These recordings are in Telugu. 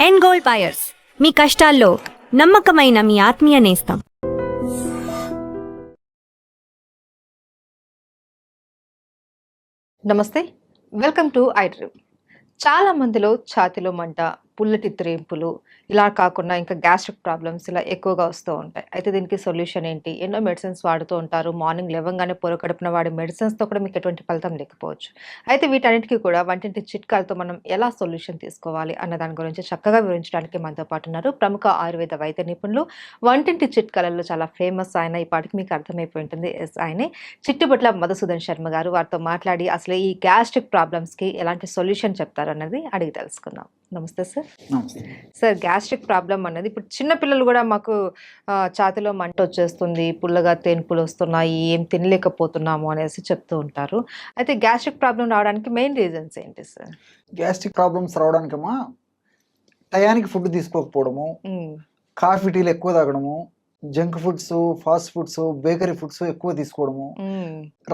ఎండ్ గోల్డ్ బయర్స్, మీ కష్టాల్లో నమ్మకమైన మీ ఆత్మీయ నేస్తం. నమస్తే, వెల్కమ్ టు ఐ డ్రీమ్. చాలా మందిలో ఛాతీలో మంట, పుల్లటి త్రేంపులు, ఇలా కాకుండా ఇంకా గ్యాస్ట్రిక్ ప్రాబ్లమ్స్ ఇలా ఎక్కువగా వస్తూ ఉంటాయి. అయితే దీనికి సొల్యూషన్ ఏంటి? ఎన్నో మెడిసిన్స్ వాడుతూ ఉంటారు. మార్నింగ్ లేవగానే పొరకడుపున వాడే మెడిసిన్స్తో కూడా మీకు ఎటువంటి ఫలితం లేకపోవచ్చు. అయితే వీటన్నిటికీ కూడా వంటింటి చిట్కాలతో మనం ఎలా సొల్యూషన్ తీసుకోవాలి అన్న దాని గురించి చక్కగా వివరించడానికి మనతో పాటు ఉన్నారు ప్రముఖ ఆయుర్వేద వైద్య నిపుణులు, వంటింటి చిట్కాలలో చాలా ఫేమస్ ఆయన. ఈ పాటికి మీకు అర్థమైపోయి ఉంటుంది, ఆయనే చిట్టుబట్ల మధుసూదన్ శర్మ గారు. వారితో మాట్లాడి అసలు ఈ గ్యాస్ట్రిక్ ప్రాబ్లమ్స్కి ఎలాంటి సొల్యూషన్ చెప్తారు అన్నది అడిగి తెలుసుకుందాం. నమస్తే సార్. సార్, గ్యాస్ట్రిక్ ప్రాబ్లం అనేది ఇప్పుడు చిన్నపిల్లలు కూడా మాకు ఛాతీలో మంట వచ్చేస్తుంది, పుల్లగా తేన్పులు వస్తున్నాయి, ఏం తినలేకపోతున్నాము అనేసి చెప్తూ ఉంటారు. అయితే గ్యాస్ట్రిక్ ప్రాబ్లం రావడానికి మెయిన్ రీజన్స్ ఏంటి సార్? గ్యాస్ట్రిక్ ప్రాబ్లమ్స్ రావడానికమ్మా టయానికి ఫుడ్ తీసుకోకపోవడము, కాఫీ టీలు ఎక్కువ తాగడము, junk foods, fast foods, bakery foods ఎక్కువ తీసుకోవడము,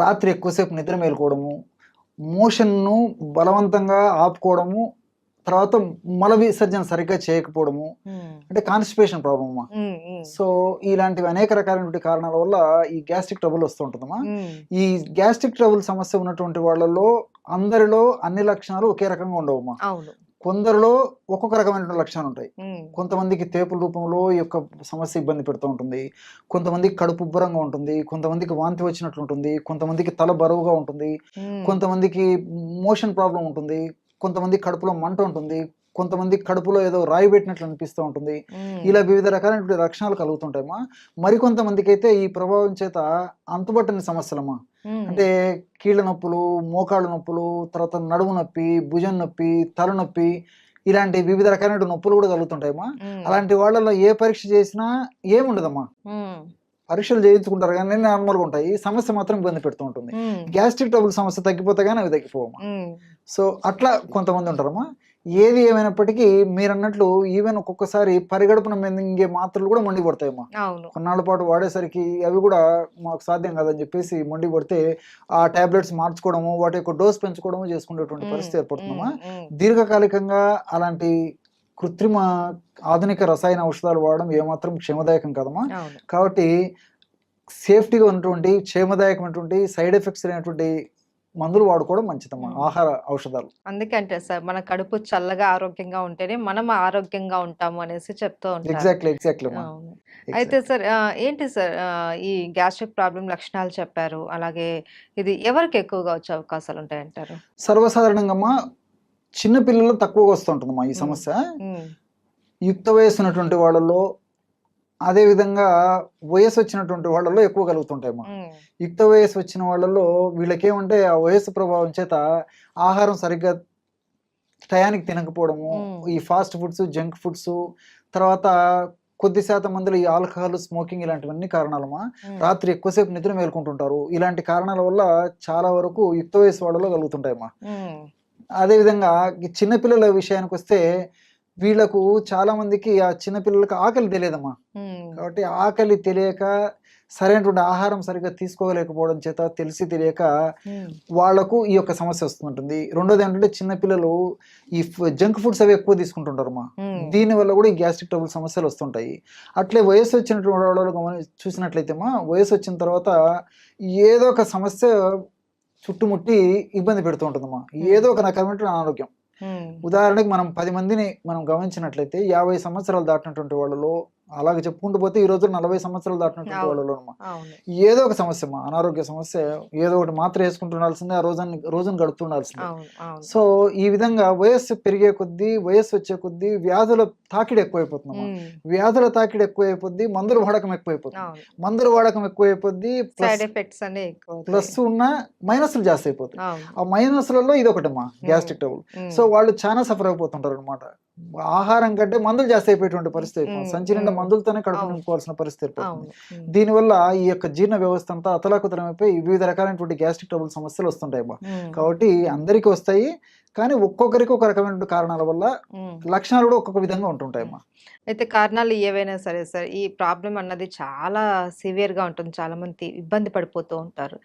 రాత్రి ఎక్కువసేపు నిద్ర మేలుకోవడము, మోషన్ను బలవంతంగా ఆపుకోవడము, తర్వాత మల విసర్జన సరిగ్గా చేయకపోవడము, అంటే కాన్స్టిపేషన్ ప్రాబ్లమ్ అమ్మా. సో ఇలాంటివి అనేక రకాలైన కారణాల వల్ల ఈ గ్యాస్ట్రిక్ ట్రబుల్ వస్తూ ఉంటుందమ్మా. ఈ గ్యాస్ట్రిక్ ట్రబుల్ సమస్య ఉన్నటువంటి వాళ్ళలో అందరిలో అన్ని లక్షణాలు ఒకే రకంగా ఉండవమ్మా. కొందరిలో ఒక్కొక్క రకమైన లక్షణాలు ఉంటాయి. కొంతమందికి తేపుల రూపంలో ఈ యొక్క సమస్య ఇబ్బంది పెడుతూ ఉంటుంది, కొంతమందికి కడుపు ఉబ్బరంగా ఉంటుంది, కొంతమందికి వాంతి వచ్చినట్లు ఉంటుంది, కొంతమందికి తల బరువుగా ఉంటుంది, కొంతమందికి మోషన్ ప్రాబ్లం ఉంటుంది, కొంతమంది కడుపులో మంట ఉంటుంది, కొంతమంది కడుపులో ఏదో రాయి పెట్టినట్లు అనిపిస్తూ ఉంటుంది. ఇలా వివిధ రకాలైన లక్షణాలు కలుగుతుంటాయమ్మా. మరికొంతమందికి అయితే ఈ ప్రభావం చేత అంతుబట్టని సమస్యలమ్మా, అంటే కీళ్ళ నొప్పులు, మోకాళ్ళ నొప్పులు, తర్వాత నడుము నొప్పి, భుజం నొప్పి, తలనొప్పి, ఇలాంటి వివిధ రకాలైన నొప్పులు కూడా కలుగుతుంటాయమ్మా. అలాంటి వాళ్ళలో ఏ పరీక్ష చేసినా ఏముండదమ్మా, పరీక్షలు చేయించుకుంటారు కానీ నార్మల్గా ఉంటాయి, సమస్య మాత్రం ఇబ్బంది పెడుతూ ఉంటుంది. గ్యాస్ట్రిక్ ట్రబుల్ సమస్య తగ్గిపోతే కానీ అవి తగ్గిపోవమ్మా. సో అట్లా కొంతమంది ఉంటారమ్మా. ఏది ఏమైనప్పటికీ మీరు అన్నట్లు ఈవెన్ ఒక్కొక్కసారి పరిగడుపున మింగే మాత్రలు కూడా మండి పడతాయమ్మా. కొన్నాళ్ళ పాటు వాడేసరికి అవి కూడా మాకు సాధ్యం కాదని చెప్పేసి మండి పడితే ఆ టాబ్లెట్స్ మార్చుకోవడము, వాటి యొక్క డోస్ పెంచుకోవడము చేసుకునేటువంటి పరిస్థితి ఏర్పడుతుందమ్మా. దీర్ఘకాలికంగా అలాంటి కృత్రిమ ఆధునిక రసాయన ఔషధాలు వాడడం ఏమాత్రం క్షేమదాయకం కాదమ్మా. కాబట్టి సేఫ్టీగా ఉన్నటువంటి క్షేమదాయకమైనటువంటి సైడ్ ఎఫెక్ట్స్ అనేటువంటి మందులు వాడుకోవడం మంచిదమ్మా, ఆహార ఔషధాలు. అందుకే అంటే సార్, మన కడుపు చల్లగా ఆరోగ్యంగా ఉంటేనే మనం ఆరోగ్యంగా ఉంటాము అనేసి చెప్తూ ఉంటారు. ఎగ్జాక్ట్లీ. అయితే సార్, ఏంటి సార్ ఈ గ్యాస్ట్రిక్ ప్రాబ్లం లక్షణాలు చెప్పారు, అలాగే ఇది ఎవరికి ఎక్కువగా వచ్చే అవకాశాలు ఉంటాయంటారు? సర్వసాధారణంగా అమ్మా చిన్న పిల్లలు తక్కువగా వస్తుంటుందమ్మా ఈ సమస్య. యుక్త వయసు ఉన్నటువంటి వాళ్ళలో, అదేవిధంగా వయసు వచ్చినటువంటి వాళ్ళలో ఎక్కువ కలుగుతుంటాయమ్మా. యుక్త వయసు వచ్చిన వాళ్ళలో వీళ్ళకేమంటే ఆ వయసు ప్రభావం చేత ఆహారం సరిగ్గా టయానికి తినకపోవడము, ఈ ఫాస్ట్ ఫుడ్స్, జంక్ ఫుడ్స్, తర్వాత కొద్ది శాతం మందిలో ఈ ఆల్కహాల్, స్మోకింగ్ ఇలాంటివన్నీ కారణాలమ్మా. రాత్రి ఎక్కువసేపు నిద్ర మేలుకుంటుంటారు. ఇలాంటి కారణాల వల్ల చాలా వరకు యుక్త వయసు వాళ్ళలో కలుగుతుంటాయమ్మా. అదేవిధంగా చిన్నపిల్లల విషయానికి వస్తే వీళ్ళకు చాలా మందికి ఆ చిన్నపిల్లలకు ఆకలి తెలియదమ్మా. కాబట్టి ఆకలి తెలియక సరైనటువంటి ఆహారం సరిగ్గా తీసుకోలేకపోవడం చేత తెలిసి తెలియక వాళ్లకు ఈ యొక్క సమస్య వస్తుంటుంది. రెండోది ఏంటంటే చిన్నపిల్లలు ఈ జంక్ ఫుడ్స్ అవి ఎక్కువ తీసుకుంటుంటారమ్మా. దీనివల్ల కూడా ఈ గ్యాస్ట్రిక్ ట్రబుల్ సమస్యలు వస్తుంటాయి. అట్లే వయసు వచ్చినటువంటి వాళ్ళు చూసినట్లయితే వయసు వచ్చిన తర్వాత ఏదో ఒక సమస్య చుట్టుముట్టి ఇబ్బంది పెడుతూ ఉంటుందమ్మా, ఏదో ఒక రకమైన అనారోగ్యం. ఉదాహరణకి మనం 10 మందిని మనం గమనించినట్లయితే 50 సంవత్సరాలు దాటినటువంటి వాళ్ళలో, అలాగే చెప్పుకుంటూ పోతే ఈ రోజు 40 సంవత్సరాలు దాటినటువంటి వాళ్ళలో ఏదో ఒక సమస్య, అనారోగ్య సమస్య, ఏదో ఒకటి మాత్ర వేసుకుంటుండాల్సిందే, ఆ రోజును గడుపుతుండాల్సిందే. సో ఈ విధంగా వయస్సు పెరిగే కొద్దీ, వయస్సు వచ్చే కొద్దీ వ్యాధుల తాకిడి ఎక్కువైపోతుందమ్మా. వ్యాధుల తాకిడి ఎక్కువైపోద్ది, మందుల వాడకం ఎక్కువైపోతుంది. మందుల వాడకం ఎక్కువైపోద్ది, ప్లస్ ఉన్న మైనస్లు జాస్తి అయిపోతాయి. ఆ మైనస్లలో ఇది ఒకటమ్మా గ్యాస్ట్రిక్ ట్రబుల్. సో వాళ్ళు చాలా సఫర్ అయిపోతుంటారు అనమాట. ఆహారం కంటే మందులు జాస్తి అయిపోయేటువంటి పరిస్థితి, సంచి నిండా మందులతోనే కడుపు నింపుకోవాల్సిన పరిస్థితి ఏర్పడుతుంది. దీనివల్ల ఈ యొక్క జీర్ణ వ్యవస్థ అంతా అతలాకుతలమైపోయి వివిధ రకాలైనటువంటి గ్యాస్ట్రిక్ ట్రబుల్ సమస్యలు వస్తుంటాయి. కాబట్టి అందరికీ వస్తాయి, కానీ ఒక్కొక్కరికి ఒక రకమైన కారణాల వల్ల ఉమ్. లక్షణాలు కూడా ఒక్కొక్క విధంగా ఉంటుంటాయమ్మా. అయితే కారణాలు ఏవైనా సరే సార్, ఈ ప్రాబ్లం అన్నది చాలా సివియర్‌గా ఉంటుంది. చాలామంది ఇబ్బంది పడిపోతూ ఉంటారు.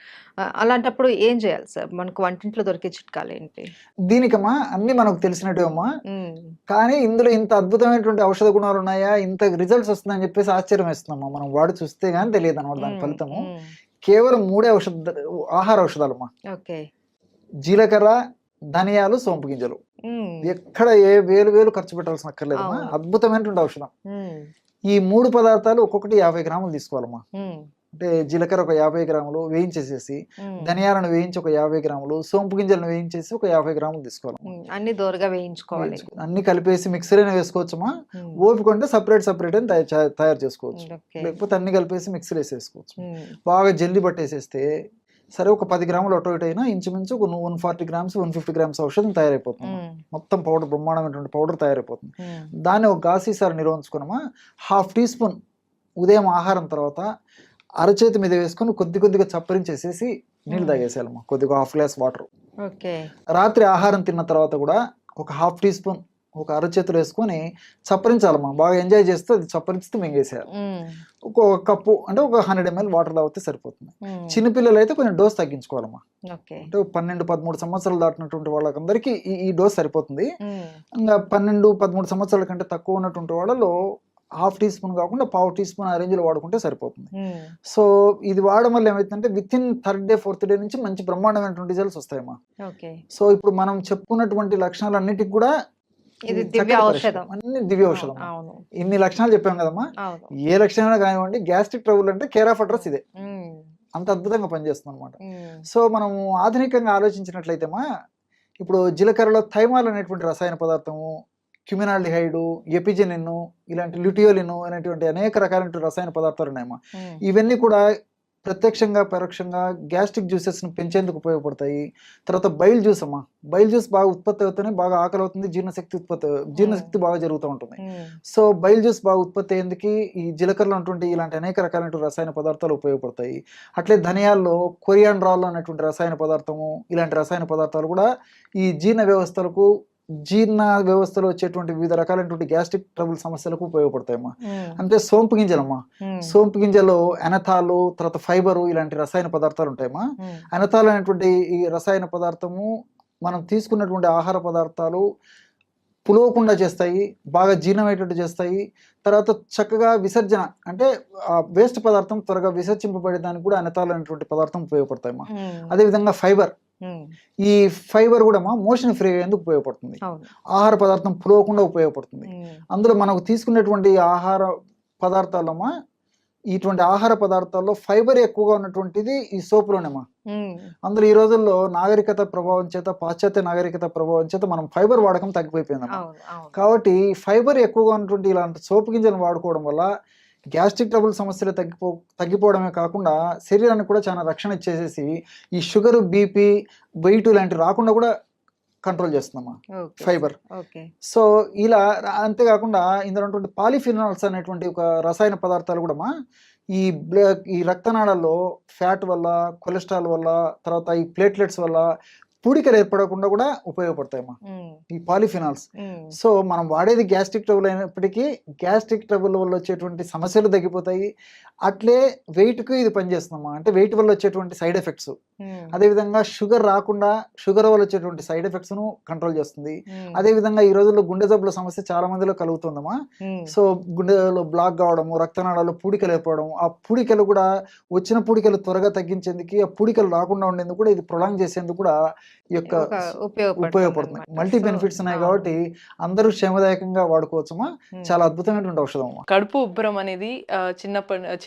అలాంటప్పుడు ఏం చేయాలి సార్? మనకు వంటింట్లో దొరికే చిట్కాలేంటి? దీనికమ్మా అన్ని మనకు తెలిసినట్టువమ్మా, హ్మ్. కానీ ఇందులో ఇంత అద్భుతమైనటువంటి ఔషధ గుణాలు ఉన్నాయా, ఇంత రిజల్ట్స్ వస్తున్నాయని చెప్పేసి ఆశ్చర్యం వేస్తున్నామ్మా. మనం వాడి చూస్తే గానీ తెలియదు అనమాట దాని హ్మ్. ఫలితము. హ్మ్. కేవలం 3 ఆహార ఔషధాలమ్మా. ఓకే. జీలకర్ర, ధనియాలు, సోంపు గింజలు. హ్మ్. ఎక్కడ ఏ వేలు ఖర్చు పెట్టాల్సిన అక్కర్లేదమ్మా. అవును. అద్భుతమైనటువంటి ఔషధం. హ్మ్. ఈ 3 పదార్థాలు ఒక్కొక్కటి 50 గ్రాములు తీసుకోవాలమ్మా. హ్మ్. అంటే జీలకర్ర ఒక 50 గ్రాములు వేయించేసేసి, హ్మ్. ధనియాలను వేయించి ఒక 50 గ్రాములు, సోంపు గింజలను వేయించేసి ఒక 50 గ్రాములు తీసుకోవాలమ్మా. అన్ని దోరగా వేయించుకోవాలి. అన్ని కలిపేసి మిక్సర్ అయినా వేసుకోవచ్చమ్మా. హ్మ్. ఓపిక ఉంటే సపరేట్ అని తయారు చేసుకోవచ్చు. ఓకే. లేకపోతే అన్ని కలిపేసి మిక్సీలో వేసేసుకోవచ్చు. హ్మ్. బాగా జల్లి పట్టేసేస్తే సరే ఒక 10 గ్రాములు అటు ఇటు అయినా ఇంచుమించు ఒక 140 గ్రామ్స్ 150 గ్రామ్స్ ఔషధం తయారైపోతుంది. హ్మ్. మొత్తం పౌడర్ బ్రహ్మాండమైనటువంటి పౌడర్ తయారైపోతుంది. హ్మ్. దాన్ని ఒక గాసీసారి నిల్వ ఉంచుకున్నామా, హాఫ్ టీ స్పూన్ ఉదయం ఆహారం తర్వాత అరచేతి మీద వేసుకొని కొద్దిగా చప్పరించేసేసి నీళ్ళు తాగేసేయాలమ్మా. కొద్దిగా హాఫ్ గ్లాస్ వాటర్. ఓకే. రాత్రి ఆహారం తిన్న తర్వాత కూడా ఒక హాఫ్ టీ స్పూన్ ఒక అరచేతులు వేసుకొని చప్పరించాలమ్మా. బాగా ఎంజాయ్ చేస్తూ అది చప్పరిస్తూ మింగేసేయాలి. హ్మ్. ఒక కప్పు అంటే ఒక 100 ml వాటర్ తాగితే సరిపోతుంది. హ్మ్. చిన్నపిల్లలు అయితే కొంచెం డోస్ తగ్గించుకోవాలమ్మా. ఓకే. అంటే 12-13 సంవత్సరాలు దాటినటువంటి వాళ్ళకందరికీ ఈ డోస్ సరిపోతుంది. హ్మ్. ఇంకా 12-13 సంవత్సరాల కంటే తక్కువ ఉన్నటువంటి వాళ్ళలో హాఫ్ టీ స్పూన్ కాకుండా పావు టీ స్పూన్ ఆ రేంజ్లో వాడుకుంటే సరిపోతుంది. హ్మ్. సో ఇది వాడడం వల్ల ఏమైతుందంటే with in 3rd day 4th day నుంచి మంచి బ్రహ్మాండమైనటువంటి రిజల్ట్స్ వస్తాయమ్మా. ఓకే. సో ఇప్పుడు మనం చెప్పుకున్నటువంటి లక్షణాలన్నిటికి కూడా ఇది చక్కటి దివ్య పరిష్కారం. ఔషధం. అన్ని దివ్య ఔషధం. అవును. ఇన్ని లక్షణాలు చెప్పాం కదమ్మా. అవును. ఏ లక్షణాలు కానివ్వండి, గ్యాస్ట్రిక్ ట్రబుల్ అంటే కేర్ ఆఫ్ అడ్రస్ ఇదే. హ్మ్. అంత అద్భుతంగా పనిచేస్తుంది అనమాట. హ్మ్. సో మనం ఆధునికంగా ఆలోచించినట్లయితేమా, ఇప్పుడు జీలకర్రలో థైమాల్ అనేటువంటి రసాయన పదార్థము, క్యుమినాల్డిహైడ్, ఎపిజెనిన్, ఇలాంటి ల్యూటియోలిన్ అనేటువంటి అనేక రకాలైన రసాయన పదార్థాలు ఉన్నాయమ్మా. హ్మ్. ఇవన్నీ కూడా ప్రత్యక్షంగా పరోక్షంగా గ్యాస్ట్రిక్ జ్యూసెస్ను పెంచేందుకు ఉపయోగపడతాయి. తర్వాత బైల్ జ్యూస్ అమ్మా. బైల్ జ్యూస్ బాగా ఉత్పత్తి అవుతూనే బాగా ఆకలి అవుతుంది, జీర్ణశక్తి బాగా జరుగుతూ ఉంటుంది. హ్మ్. సో బైల్ జ్యూస్ బాగా ఉత్పత్తి అయ్యేందుకు ఈ జీలకర్రలో ఉన్నటువంటి ఇలాంటి అనేక రకాలైన రసాయన పదార్థాలు ఉపయోగపడతాయి. అట్లే ధనియాల్లో కొరియాండ్రాల్ అనేటువంటి రసాయన పదార్థము, ఇలాంటి రసాయన పదార్థాలు కూడా ఈ జీర్ణ వ్యవస్థలో వచ్చేటువంటి వివిధ రకాలైనటువంటి గ్యాస్ట్రిక్ ట్రబుల్ సమస్యలకు ఉపయోగపడతాయమ్మా. హ్మ్. అంటే సోంపు గింజలమ్మా. హ్మ్. సోంపు గింజలో ఎనథాలు, తర్వాత ఫైబరు, ఇలాంటి రసాయన పదార్థాలు ఉంటాయమ్మా. హ్మ్. ఎనథాల్ అనేటువంటి ఈ రసాయన పదార్థము మనం తీసుకున్నటువంటి ఆహార పదార్థాలు పులవకుండా చేస్తాయి, బాగా జీర్ణమయ్యేటట్టు చేస్తాయి. తర్వాత చక్కగా విసర్జన అంటే వేస్ట్ పదార్థం త్వరగా విసర్జింపబడేదానికి కూడా ఎనథాల్ అనేటువంటి పదార్థం ఉపయోగపడతాయమ్మా. హ్మ్. అదేవిధంగా ఫైబర్. హ్మ్. ఈ ఫైబర్ కూడా మోషన్ ఫ్రీ అయ్యేందుకు ఉపయోగపడుతుంది. అవును. ఆహార పదార్థం పులవకుండా ఉపయోగపడుతుంది. హ్మ్. అందులో మనకు తీసుకునేటువంటి ఆహార పదార్థాలమ్మా, ఇటువంటి ఆహార పదార్థాల్లో ఫైబర్ ఎక్కువగా ఉన్నటువంటిది ఈ సోపులోనేమా. హ్మ్. అందులో ఈ రోజుల్లో నాగరికత ప్రభావం చేత, పాశ్చాత్య నాగరికత ప్రభావం చేత మనం ఫైబర్ వాడకం తగ్గిపోయిపోయిందమ్మా. అవును. అవును. కాబట్టి ఫైబర్ ఎక్కువగా ఉన్నటువంటి ఇలాంటి సోపు గింజలను వాడుకోవడం వల్ల గ్యాస్ట్రిక్ ట్రబుల్ సమస్యలు తగ్గిపోవడమే కాకుండా శరీరానికి కూడా చాలా రక్షణ ఇచ్చేసేసి ఈ షుగర్, బీపీ, వెయిట్ ఇలాంటివి రాకుండా కూడా కంట్రోల్ చేస్తుందమ్మా ఓకే. ఫైబర్. ఓకే. సో ఇలా అంతేకాకుండా ఇందులో ఉన్నటువంటి పాలిఫినాల్స్ అనేటువంటి ఒక రసాయన పదార్థాలు కూడా ఈ రక్తనాళాల్లో ఫ్యాట్ వల్ల, కొలెస్ట్రాల్ వల్ల, తర్వాత ఈ ప్లేట్లెట్స్ వల్ల పూడికలు ఏర్పడకుండా కూడా ఉపయోగపడతాయమ్మా హ్మ్. ఈ పాలిఫినాల్స్. హ్మ్. సో మనం వాడేది గ్యాస్ట్రిక్ ట్రబుల్ అయినప్పటికీ గ్యాస్ట్రిక్ ట్రబుల్ వల్ల వచ్చేటువంటి సమస్యలు తగ్గిపోతాయి. అట్లే వెయిట్కి ఇది పనిచేస్తుందమ్మా. అంటే వెయిట్ వల్ల వచ్చేటువంటి సైడ్ ఎఫెక్ట్స్, హ్మ్. అదేవిధంగా షుగర్ రాకుండా షుగర్ వల్ల వచ్చేటువంటి సైడ్ ఎఫెక్ట్స్ను కంట్రోల్ చేస్తుంది. హ్మ్. అదేవిధంగా ఈ రోజుల్లో గుండె జబ్బుల సమస్య చాలా మందిలో కలుగుతుందమ్మా. హ్మ్. సో గుండెలో బ్లాక్ కావడము, రక్తనాళాల్లో పూడికలు ఏర్పడము, ఆ పూడికలు కూడా వచ్చిన పూడికలు త్వరగా తగ్గించేందుకు, ఆ పూడికలు రాకుండా ఉండేందుకు కూడా ఇది ప్రొలాంగ్ చేసేందుకు కూడా ఈ యొక్క ఉపయోగపడుతుంది. మల్టీ బెనిఫిట్స్ ఉన్నాయి కాబట్టి అందరూ క్షేమదాయకంగా వాడుకోవచ్చమ్మా. చాలా అద్భుతమైనటువంటి ఔషధం అమ్మా. కడుపు ఉబ్బరం అనేది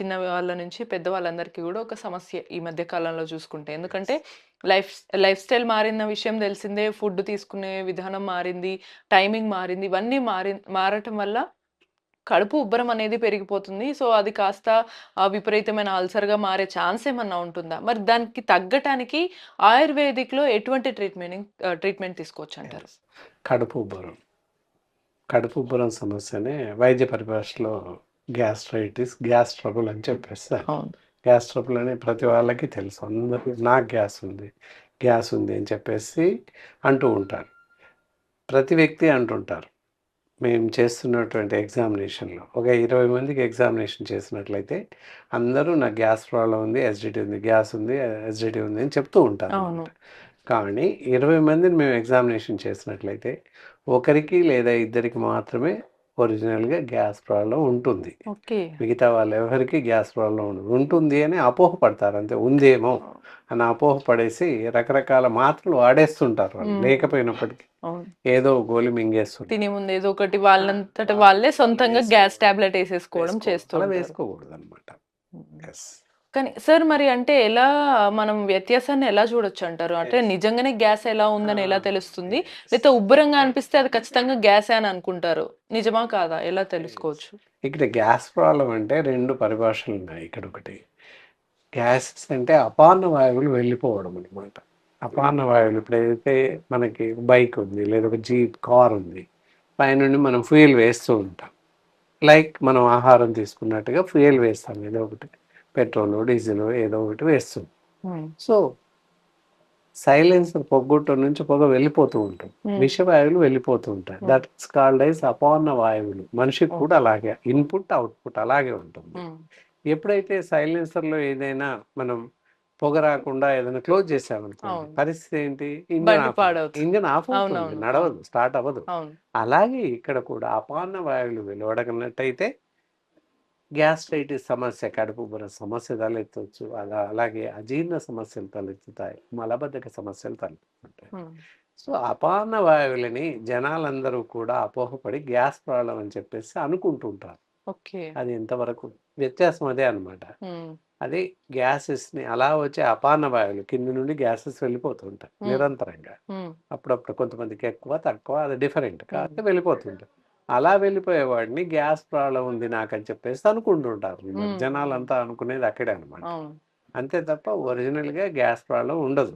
చిన్న వాళ్ళ నుంచి పెద్ద వాళ్ళందరికీ కూడా ఒక సమస్య ఈ మధ్య కాలంలో చూసుకుంటే. ఎందుకంటే లైఫ్ స్టైల్ మారిన విషయం తెలిసిందే, ఫుడ్ తీసుకునే విధానం మారింది, టైమింగ్ మారింది, ఇవన్నీ మారటం వల్ల కడుపు ఉబ్బరం అనేది పెరిగిపోతుంది. సో అది కాస్త విపరీతమైన అల్సర్గా మారే ఛాన్స్ ఏమన్నా ఉంటుందా? మరి దానికి తగ్గటానికి ఆయుర్వేదిక్లో ఎటువంటి ట్రీట్మెంట్ తీసుకోవచ్చు అంటారు? కడుపు ఉబ్బరం సమస్యనే వైద్య పరిభాషలో గ్యాస్ ట్రబుల్ అని చెప్పేస్తారు. గ్యాస్ ట్రబుల్ అని ప్రతి వాళ్ళకి తెలుసు, అందరికీ నాకు గ్యాస్ ఉంది అని చెప్పేసి అంటూ ఉంటారు. ప్రతి వ్యక్తి అంటుంటారు. మేము చేస్తున్నటువంటి ఎగ్జామినేషన్‌లో ఒక 20 మందికి ఎగ్జామినేషన్ చేసినట్లయితే అందరూ నాకు గ్యాస్ ప్రాబ్లమ్ ఉంది, ఎసిడిటీ ఉంది, గ్యాస్ ఉంది, ఎసిడిటీ ఉంది అని చెప్తూ ఉంటారనమాట. కానీ 20 మందిని మేము ఎగ్జామినేషన్ చేసినట్లయితే ఒకరికి లేదా ఇద్దరికి మాత్రమే ఒరిజినల్‌గా గ్యాస్ ప్రాబ్లమ్ ఉంటుంది. ఓకే. మిగతా వాళ్ళెవరికీ గ్యాస్ ప్రాబ్లమ్ ఉండదు. ఉంటుంది అని అపోహపడతారు అంతే. ఉందేమో అని అపోహపడేసి రకరకాల మాత్రలు వాడేస్తుంటారు వాళ్ళు. లేకపోయినప్పటికీ అవును. ఏదో గోలి మింగేస్తుంటారు. తినే ముందు ఏదో ఒకటి వాళ్ళంతట వాళ్ళే సొంతంగా గ్యాస్ టాబ్లెట్ వేసేసుకోవడం చేస్తూ అలా ఉంటారు. వేసుకోకూడదనమాట. యెస్. కానీ సార్ మరి అంటే ఎలా మనం వ్యత్యాసాన్ని ఎలా చూడొచ్చు అంటారు? అంటే నిజంగానే గ్యాస్ ఎలా ఉందని ఎలా తెలుస్తుంది? లేకపోతే ఉబ్బరంగా అనిపిస్తే అది ఖచ్చితంగా గ్యాసే అని అనుకుంటారు. నిజమా కాదా? ఎలా తెలుసుకోవచ్చు? ఇక్కడ గ్యాస్ ప్రాబ్లం అంటే 2 పరిభాషలు ఉన్నాయి. ఇక్కడ ఒకటి గ్యాసెస్ అంటే అపాన వాయువులు వెళ్ళిపోవడం అనమాట. అపాన వాయువులు ఇప్పుడు ఏదైతే మనకి బైక్ ఉంది, లేదా ఒక జీప్ కార్ ఉంది, పైనుండి మనం ఫ్యూయల్ వేస్తూ ఉంటాం. లైక్ మనం ఆహారం తీసుకున్నట్టుగా ఫ్యూయల్ వేస్తాం, ఏదో ఒకటి పెట్రోల్, డీజిల్ ఏదో ఒకటి వేస్తాం. సో సైలెన్సర్ పొగ్గొట్టం నుంచి పొగ వెళ్ళిపోతూ ఉంటుంది, విషవాయువులు వెళ్ళిపోతూ ఉంటాయి. దట్ ఇస్ కాల్డ్ ఐస్ అపాన వాయువులు. మనిషికి కూడా అలాగే ఇన్పుట్ అవుట్పుట్ అలాగే ఉంటుంది. ఎప్పుడైతే సైలెన్సర్లో ఏదైనా మనం పొగ రాకుండా ఏదైనా క్లోజ్ చేసామనుకోండి, పరిస్థితి ఏంటి? ఇంజన్ ఆఫ్ అవుతుంది, నడవదు, స్టార్ట్ అవ్వదు. అలాగే ఇక్కడ కూడా అపాన వాయువులు వెలువడనట్టయితే గ్యాస్ట్రైటిస్ సమస్య, కడుపు ఉబ్బర సమస్య తలెత్తవచ్చు. అలాగే అజీర్ణ సమస్యలు తలెత్తుతాయి, మలబద్ధక సమస్యలు తలెత్తుతుంటాయి. సో అపాన వాయువులని జనాలందరూ కూడా అపోహపడి గ్యాస్ ప్రాబ్లం అని చెప్పేసి అనుకుంటుంటారు. అది ఎంతవరకు వ్యత్యాసం అదే అనమాట. అది గ్యాసెస్ని అలా వచ్చే అపాన వాయువులు కింద నుండి గ్యాసెస్ వెళ్ళిపోతుంటాయి నిరంతరంగా. అప్పుడప్పుడు కొంతమందికి ఎక్కువ తక్కువ, అది డిఫరెంట్ కాబట్టి వెళ్ళిపోతుంటాయి. అలా వెళ్ళిపోయే వాడిని గ్యాస్ ప్రాబ్లం ఉంది నాకని చెప్పేసి అనుకుంటుంటారు. జనాలంతా అనుకునేది అక్కడే అనమాట. అంతే తప్ప ఒరిజినల్గా గ్యాస్ ప్రాబ్లం ఉండదు.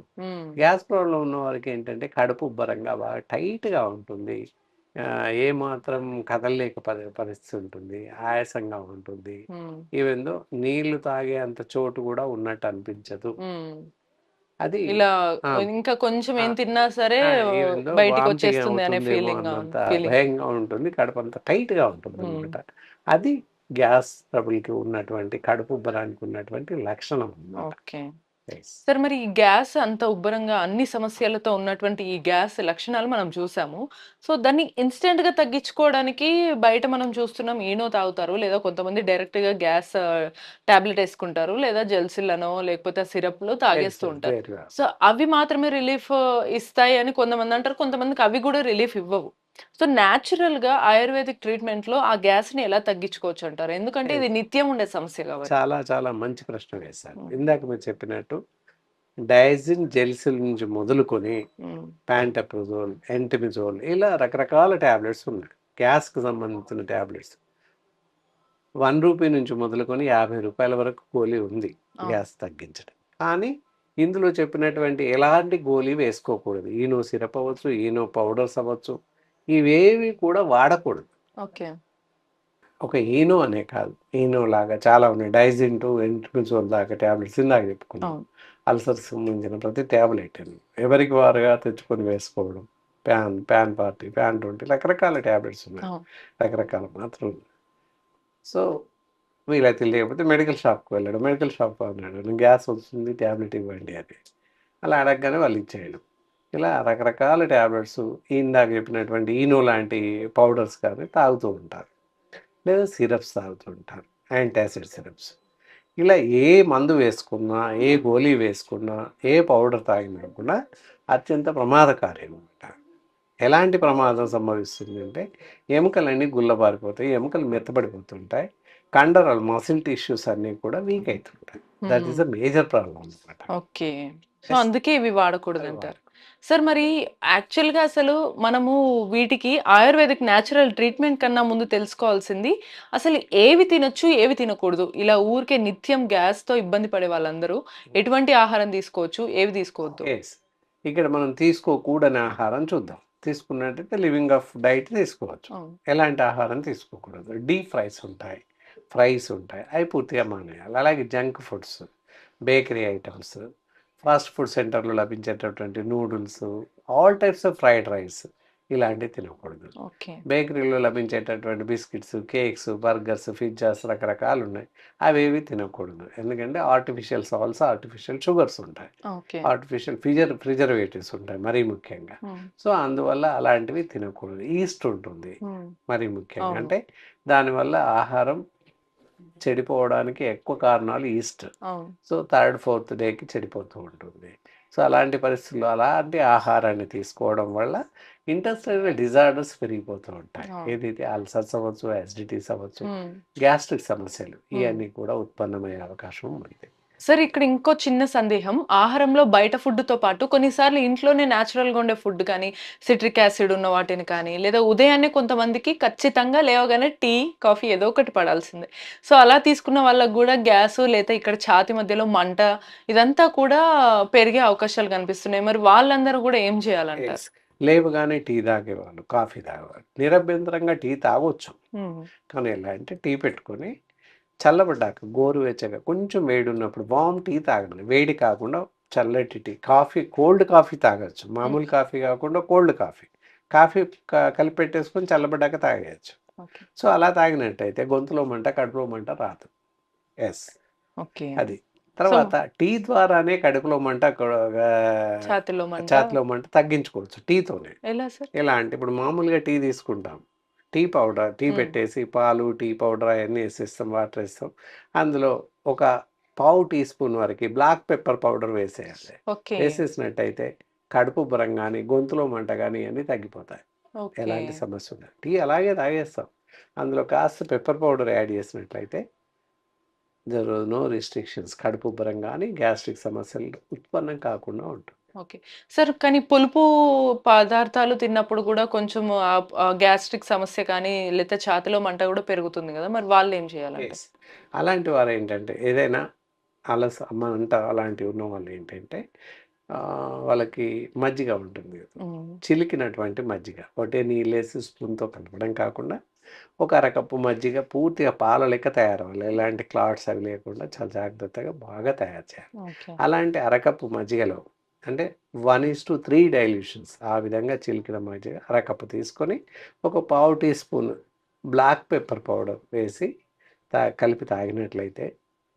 గ్యాస్ ప్రాబ్లం ఉన్న వారికి ఏంటంటే కడుపు ఉబ్బరంగా బాగా టైట్గా ఉంటుంది, ఏ మాత్రం కదలలేక పరిస్థితి ఉంటుంది, ఆయాసంగా ఉంటుంది. ఈవెందో నీళ్లు తాగే అంత చోటు కూడా ఉన్నట్టు అనిపించదు. అది ఇలా ఇంకా కొంచెం ఏం తిన్నా సరే బయటికి వచ్చేస్తుంది అనే ఫీలింగ్ భయంగా ఉంటుంది, కడుపు అంతా టైట్ గా ఉంటుంది అనమాట. అది గ్యాస్ ట్రబుల్కి ఉన్నటువంటి కడుపు ఉబ్బరానికి ఉన్నటువంటి లక్షణం అన్నమాట. సార్ మరి ఈ గ్యాస్ అంత ఉబ్బరంగా అన్ని సమస్యలతో ఉన్నటువంటి ఈ గ్యాస్ లక్షణాలు మనం చూసాము. సో దాన్ని ఇన్స్టెంట్ గా తగ్గించుకోవడానికి బయట మనం చూస్తున్నాం ఈనో తాగుతారు, లేదా కొంతమంది డైరెక్ట్ గా గ్యాస్ టాబ్లెట్ వేసుకుంటారు, లేదా జెల్సిల్లనో లేకపోతే సిరప్ లో తాగేస్తూ ఉంటారు. సో అవి మాత్రమే రిలీఫ్ ఇస్తాయి అని కొంతమంది అంటారు, కొంతమందికి అవి కూడా రిలీఫ్ ఇవ్వవు. సో న్యాచురల్ గా ఆయుర్వేదిక్ ట్రీట్మెంట్ లో ఆ గ్యాస్ ని ఎలా తగ్గించుకోవచ్చు అంటారు? ఎందుకంటే ఇది నిత్యం ఉండే సమస్య కాబట్టి. చాలా చాలా మంచి ప్రశ్న వేశారు. ఇందాక మీరు చెప్పినట్టు డయాజిన్ జెల్సిల్ నుంచి మొదలుకొని ప్యాంటప్రజోల్, ఎంటిమిజోల్ ఇలా రకరకాల ట్యాబ్లెట్స్ ఉన్నాయి. గ్యాస్కి సంబంధించిన ట్యాబ్లెట్స్ 1 రూపీ నుంచి మొదలుకొని 50 రూపాయల వరకు గోళీ ఉంది గ్యాస్ తగ్గించడం. కానీ ఇందులో చెప్పినటువంటి ఎలాంటి గోళీ వేసుకోకూడదు. ఈనో సిరప్ అవ్వచ్చు, ఈనో పౌడర్స్ అవ్వచ్చు, ఇవేవి కూడా వాడకూడదు. ఒక ఈనో అనే కాదు, ఈనో లాగా చాలా ఉన్నాయి. డైజిన్ టు ఎంట్రిజోల్ దాకా ట్యాబ్లెట్స్ ఇందాక చెప్పుకున్నాం. అల్సర్స్ సంబంధించిన ప్రతి ట్యాబ్లెట్ ఎవరికి వారుగా తెచ్చుకొని వేసుకోవడం, ప్యాన్ 20 రకరకాల ట్యాబ్లెట్స్ ఉన్నాయి, రకరకాల మాత్రలు. సో వీలైతే లేకపోతే మెడికల్ షాప్కి వెళ్ళాడు, మెడికల్ షాప్ అన్నాడు గ్యాస్ వస్తుంది ట్యాబ్లెట్ ఇవ్వండి అని, అలా అడగగానే వాళ్ళు ఇచ్చేయడం. ఇలా రకరకాల ట్యాబ్లెట్స్ ఇందాక చెప్పినటువంటి ఈనో లాంటి పౌడర్స్ కానీ తాగుతూ ఉంటారు, లేదా సిరప్స్ తాగుతూ ఉంటారు, యాంటాసిడ్ సిరప్స్. ఇలా ఏ మందు వేసుకున్నా, ఏ గోళీ వేసుకున్నా, ఏ పౌడర్ తాగినా కూడా అత్యంత ప్రమాదకారి అనమాట. ఎలాంటి ప్రమాదం సంభవిస్తుంది అంటే ఎముకలన్నీ గుల్లబారిపోతాయి, ఎముకలు మెత్తబడిపోతుంటాయి, కండరాలు మసిల్ టిష్యూస్ అన్నీ కూడా వీక్ అవుతుంటాయి. That is a major problem అనమాట. ఓకే, సో అందుకే ఇవి వాడకూడదు అంటారు. సార్ మరి యాక్చువల్గా అసలు మనము వీటికి ఆయుర్వేదిక్ న్యాచురల్ ట్రీట్మెంట్ కన్నా ముందు తెలుసుకోవాల్సింది అసలు ఏవి తినొచ్చు, ఏవి తినకూడదు. ఇలా ఊరికే నిత్యం గ్యాస్తో ఇబ్బంది పడే వాళ్ళందరూ ఎటువంటి ఆహారం తీసుకోవచ్చు, ఏవి తీసుకోవద్దు? ఇక్కడ మనం తీసుకోకూడని ఆహారం చూద్దాం. తీసుకున్నట్టయితే లివింగ్ ఆఫ్ డైట్ తీసుకోవచ్చు. ఎలాంటి ఆహారం తీసుకోకూడదు? డీప్ ఫ్రైస్ ఉంటాయి, ఫ్రైస్ ఉంటాయి, అవి పూర్తిగా మానేయాలి. అలాగే junk foods, bakery items, fast food సెంటర్లో లభించేటటువంటి noodles, all types of fried rice, ఇలాంటివి తినకూడదు. ఓకే. బేకరీలో లభించేటటువంటి బిస్కెట్స్, కేక్స్, బర్గర్స్, పిజ్జాస్ రకరకాలు ఉన్నాయి. అవేవి తినకూడదు. ఎందుకంటే ఆర్టిఫిషియల్ సాల్ట్స్, ఆర్టిఫిషియల్ షుగర్స్ ఉంటాయి. ఓకే. ఆర్టిఫిషియల్ ప్రిజర్వేటివ్స్ ఉంటాయి మరీ ముఖ్యంగా. సో అందువల్ల అలాంటివి తినకూడదు. ఈస్ట్ ఉంటుంది మరీ ముఖ్యంగా. అవును. అంటే దానివల్ల ఆహారం చెడిపోవడానికి ఎక్కువ కారణాలు ఈస్ట్. అవును. సో థర్డ్, ఫోర్త్ డేకి చెడిపోతూ ఉంటుంది. సో అలాంటి పరిస్థితుల్లో అలాంటి ఆహారాన్ని తీసుకోవడం వల్ల ఇంటెస్టైనల్ డిజార్డర్స్ పెరిగిపోతూ ఉంటాయి. అవును. ఏదైతే అల్సర్స్ అవ్వచ్చు, యాసిడిటీస్ అవ్వచ్చు, మ్మ్. గ్యాస్ట్రిక్ సమస్యలు ఇవన్నీ కూడా ఉత్పన్నమయ్యే అవకాశం ఉంది. సార్ ఇక్కడ ఇంకో చిన్న సందేహం, ఆహారంలో బయట ఫుడ్తో పాటు కొన్నిసార్లు ఇంట్లోనే న్యాచురల్గా ఉండే ఫుడ్ కానీ, సిట్రిక్ యాసిడ్ ఉన్న వాటిని కానీ, లేదా ఉదయాన్నే కొంతమందికి ఖచ్చితంగా లేవగానే టీ, కాఫీ ఏదో ఒకటి పడాల్సిందే. సో అలా తీసుకున్న వాళ్ళకు కూడా గ్యాస్, లేదా ఇక్కడ ఛాతి మధ్యలో మంట, ఇదంతా కూడా పెరిగే అవకాశాలు కనిపిస్తున్నాయి. మరి వాళ్ళందరూ కూడా ఏం చేయాలంటారు? Yes. లేవగానే టీ తాగేవాళ్ళు, కాఫీ తాగేవాళ్ళు నిరభ్యంతరంగా టీ తాగొచ్చు. కానీ ఎలా అంటే టీ పెట్టుకొని చల్లబడ్డాక గోరువెచ్చగా కొంచెం వేడి ఉన్నప్పుడు వామ్ టీ తాగండి. వేడి కాకుండా చల్లటి టీ. కాఫీ, కోల్డ్ కాఫీ తాగొచ్చు. మామూలు కాఫీ కాకుండా కోల్డ్ కాఫీ. కాఫీ కలిపి పెట్టేసుకొని చల్లబడ్డాక తాగేయచ్చు. ఓకే. సో అలా తాగినట్టయితే గొంతులో మంట, కడుపులో మంట రాదు. Yes, okay. అది. తర్వాత టీ ద్వారానే కడుపులో మంట, ఛాతిలో మంట ఛాతిలో మంట తగ్గించుకోవచ్చు టీతోనే. ఎలా సార్? ఎలా అంటే ఇప్పుడు మామూలుగా టీ తీసుకుంటాం, టీ పౌడర్, టీ పెట్టేసి పాలు, టీ పౌడర్ అవన్నీ వేసేస్తాం, వాటర్ వేస్తాం. అందులో ఒక పావు టీ స్పూన్ వరకు బ్లాక్ పెప్పర్ పౌడర్ వేసేయాలి. ఓకే. వేసేసినట్టయితే కడుపు ఉబ్బరం కానీ, గొంతులో మంట కానీ అన్నీ తగ్గిపోతాయి. ఓకే. ఎలాంటి సమస్య ఉండదు. టీ అలాగే తాగేస్తాం. అందులో కాస్త పెప్పర్ పౌడర్ యాడ్ చేసినట్లయితే దెర్ ఆర్ నో రిస్ట్రిక్షన్స్. కడుపు ఉబ్బరం కానీ, గ్యాస్ట్రిక్ సమస్యలు ఉత్పన్నం కాకుండా ఉంటుంది. ఓకే. సార్ కానీ పులుపు పదార్థాలు తిన్నప్పుడు కూడా కొంచెం గ్యాస్ట్రిక్ సమస్య కానీ, లేకపోతే ఛాతిలో మంట కూడా పెరుగుతుంది కదా, మరి వాళ్ళు ఏం చేయాలంటే? Yes. అలాంటి వారు ఏంటంటే ఏదైనా అలస, మంట అలాంటివి ఉన్న వాళ్ళు ఏంటంటే వాళ్ళకి మజ్జిగ ఉంటుంది కదా, చిలికినటువంటి మజ్జిగ ఒకటే నీళ్ళేసి స్పూన్తో కలపడం కాకుండా ఒక అరకప్పు మజ్జిగ పూర్తిగా పాల లెక్క తయారవ్వాలి. ఎలాంటి క్లాట్స్ అవి లేకుండా చాలా జాగ్రత్తగా బాగా తయారు చేయాలి. ఓకే. అలాంటి అరకప్పు మజ్జిగలో అంటే 1:3 డైల్యూషన్స్ ఆ విధంగా చిలికిన మజ్జిగ అరకప్పు తీసుకొని ఒక పావు teaspoon black pepper powder వేసి కలిపి తాగినట్లయితే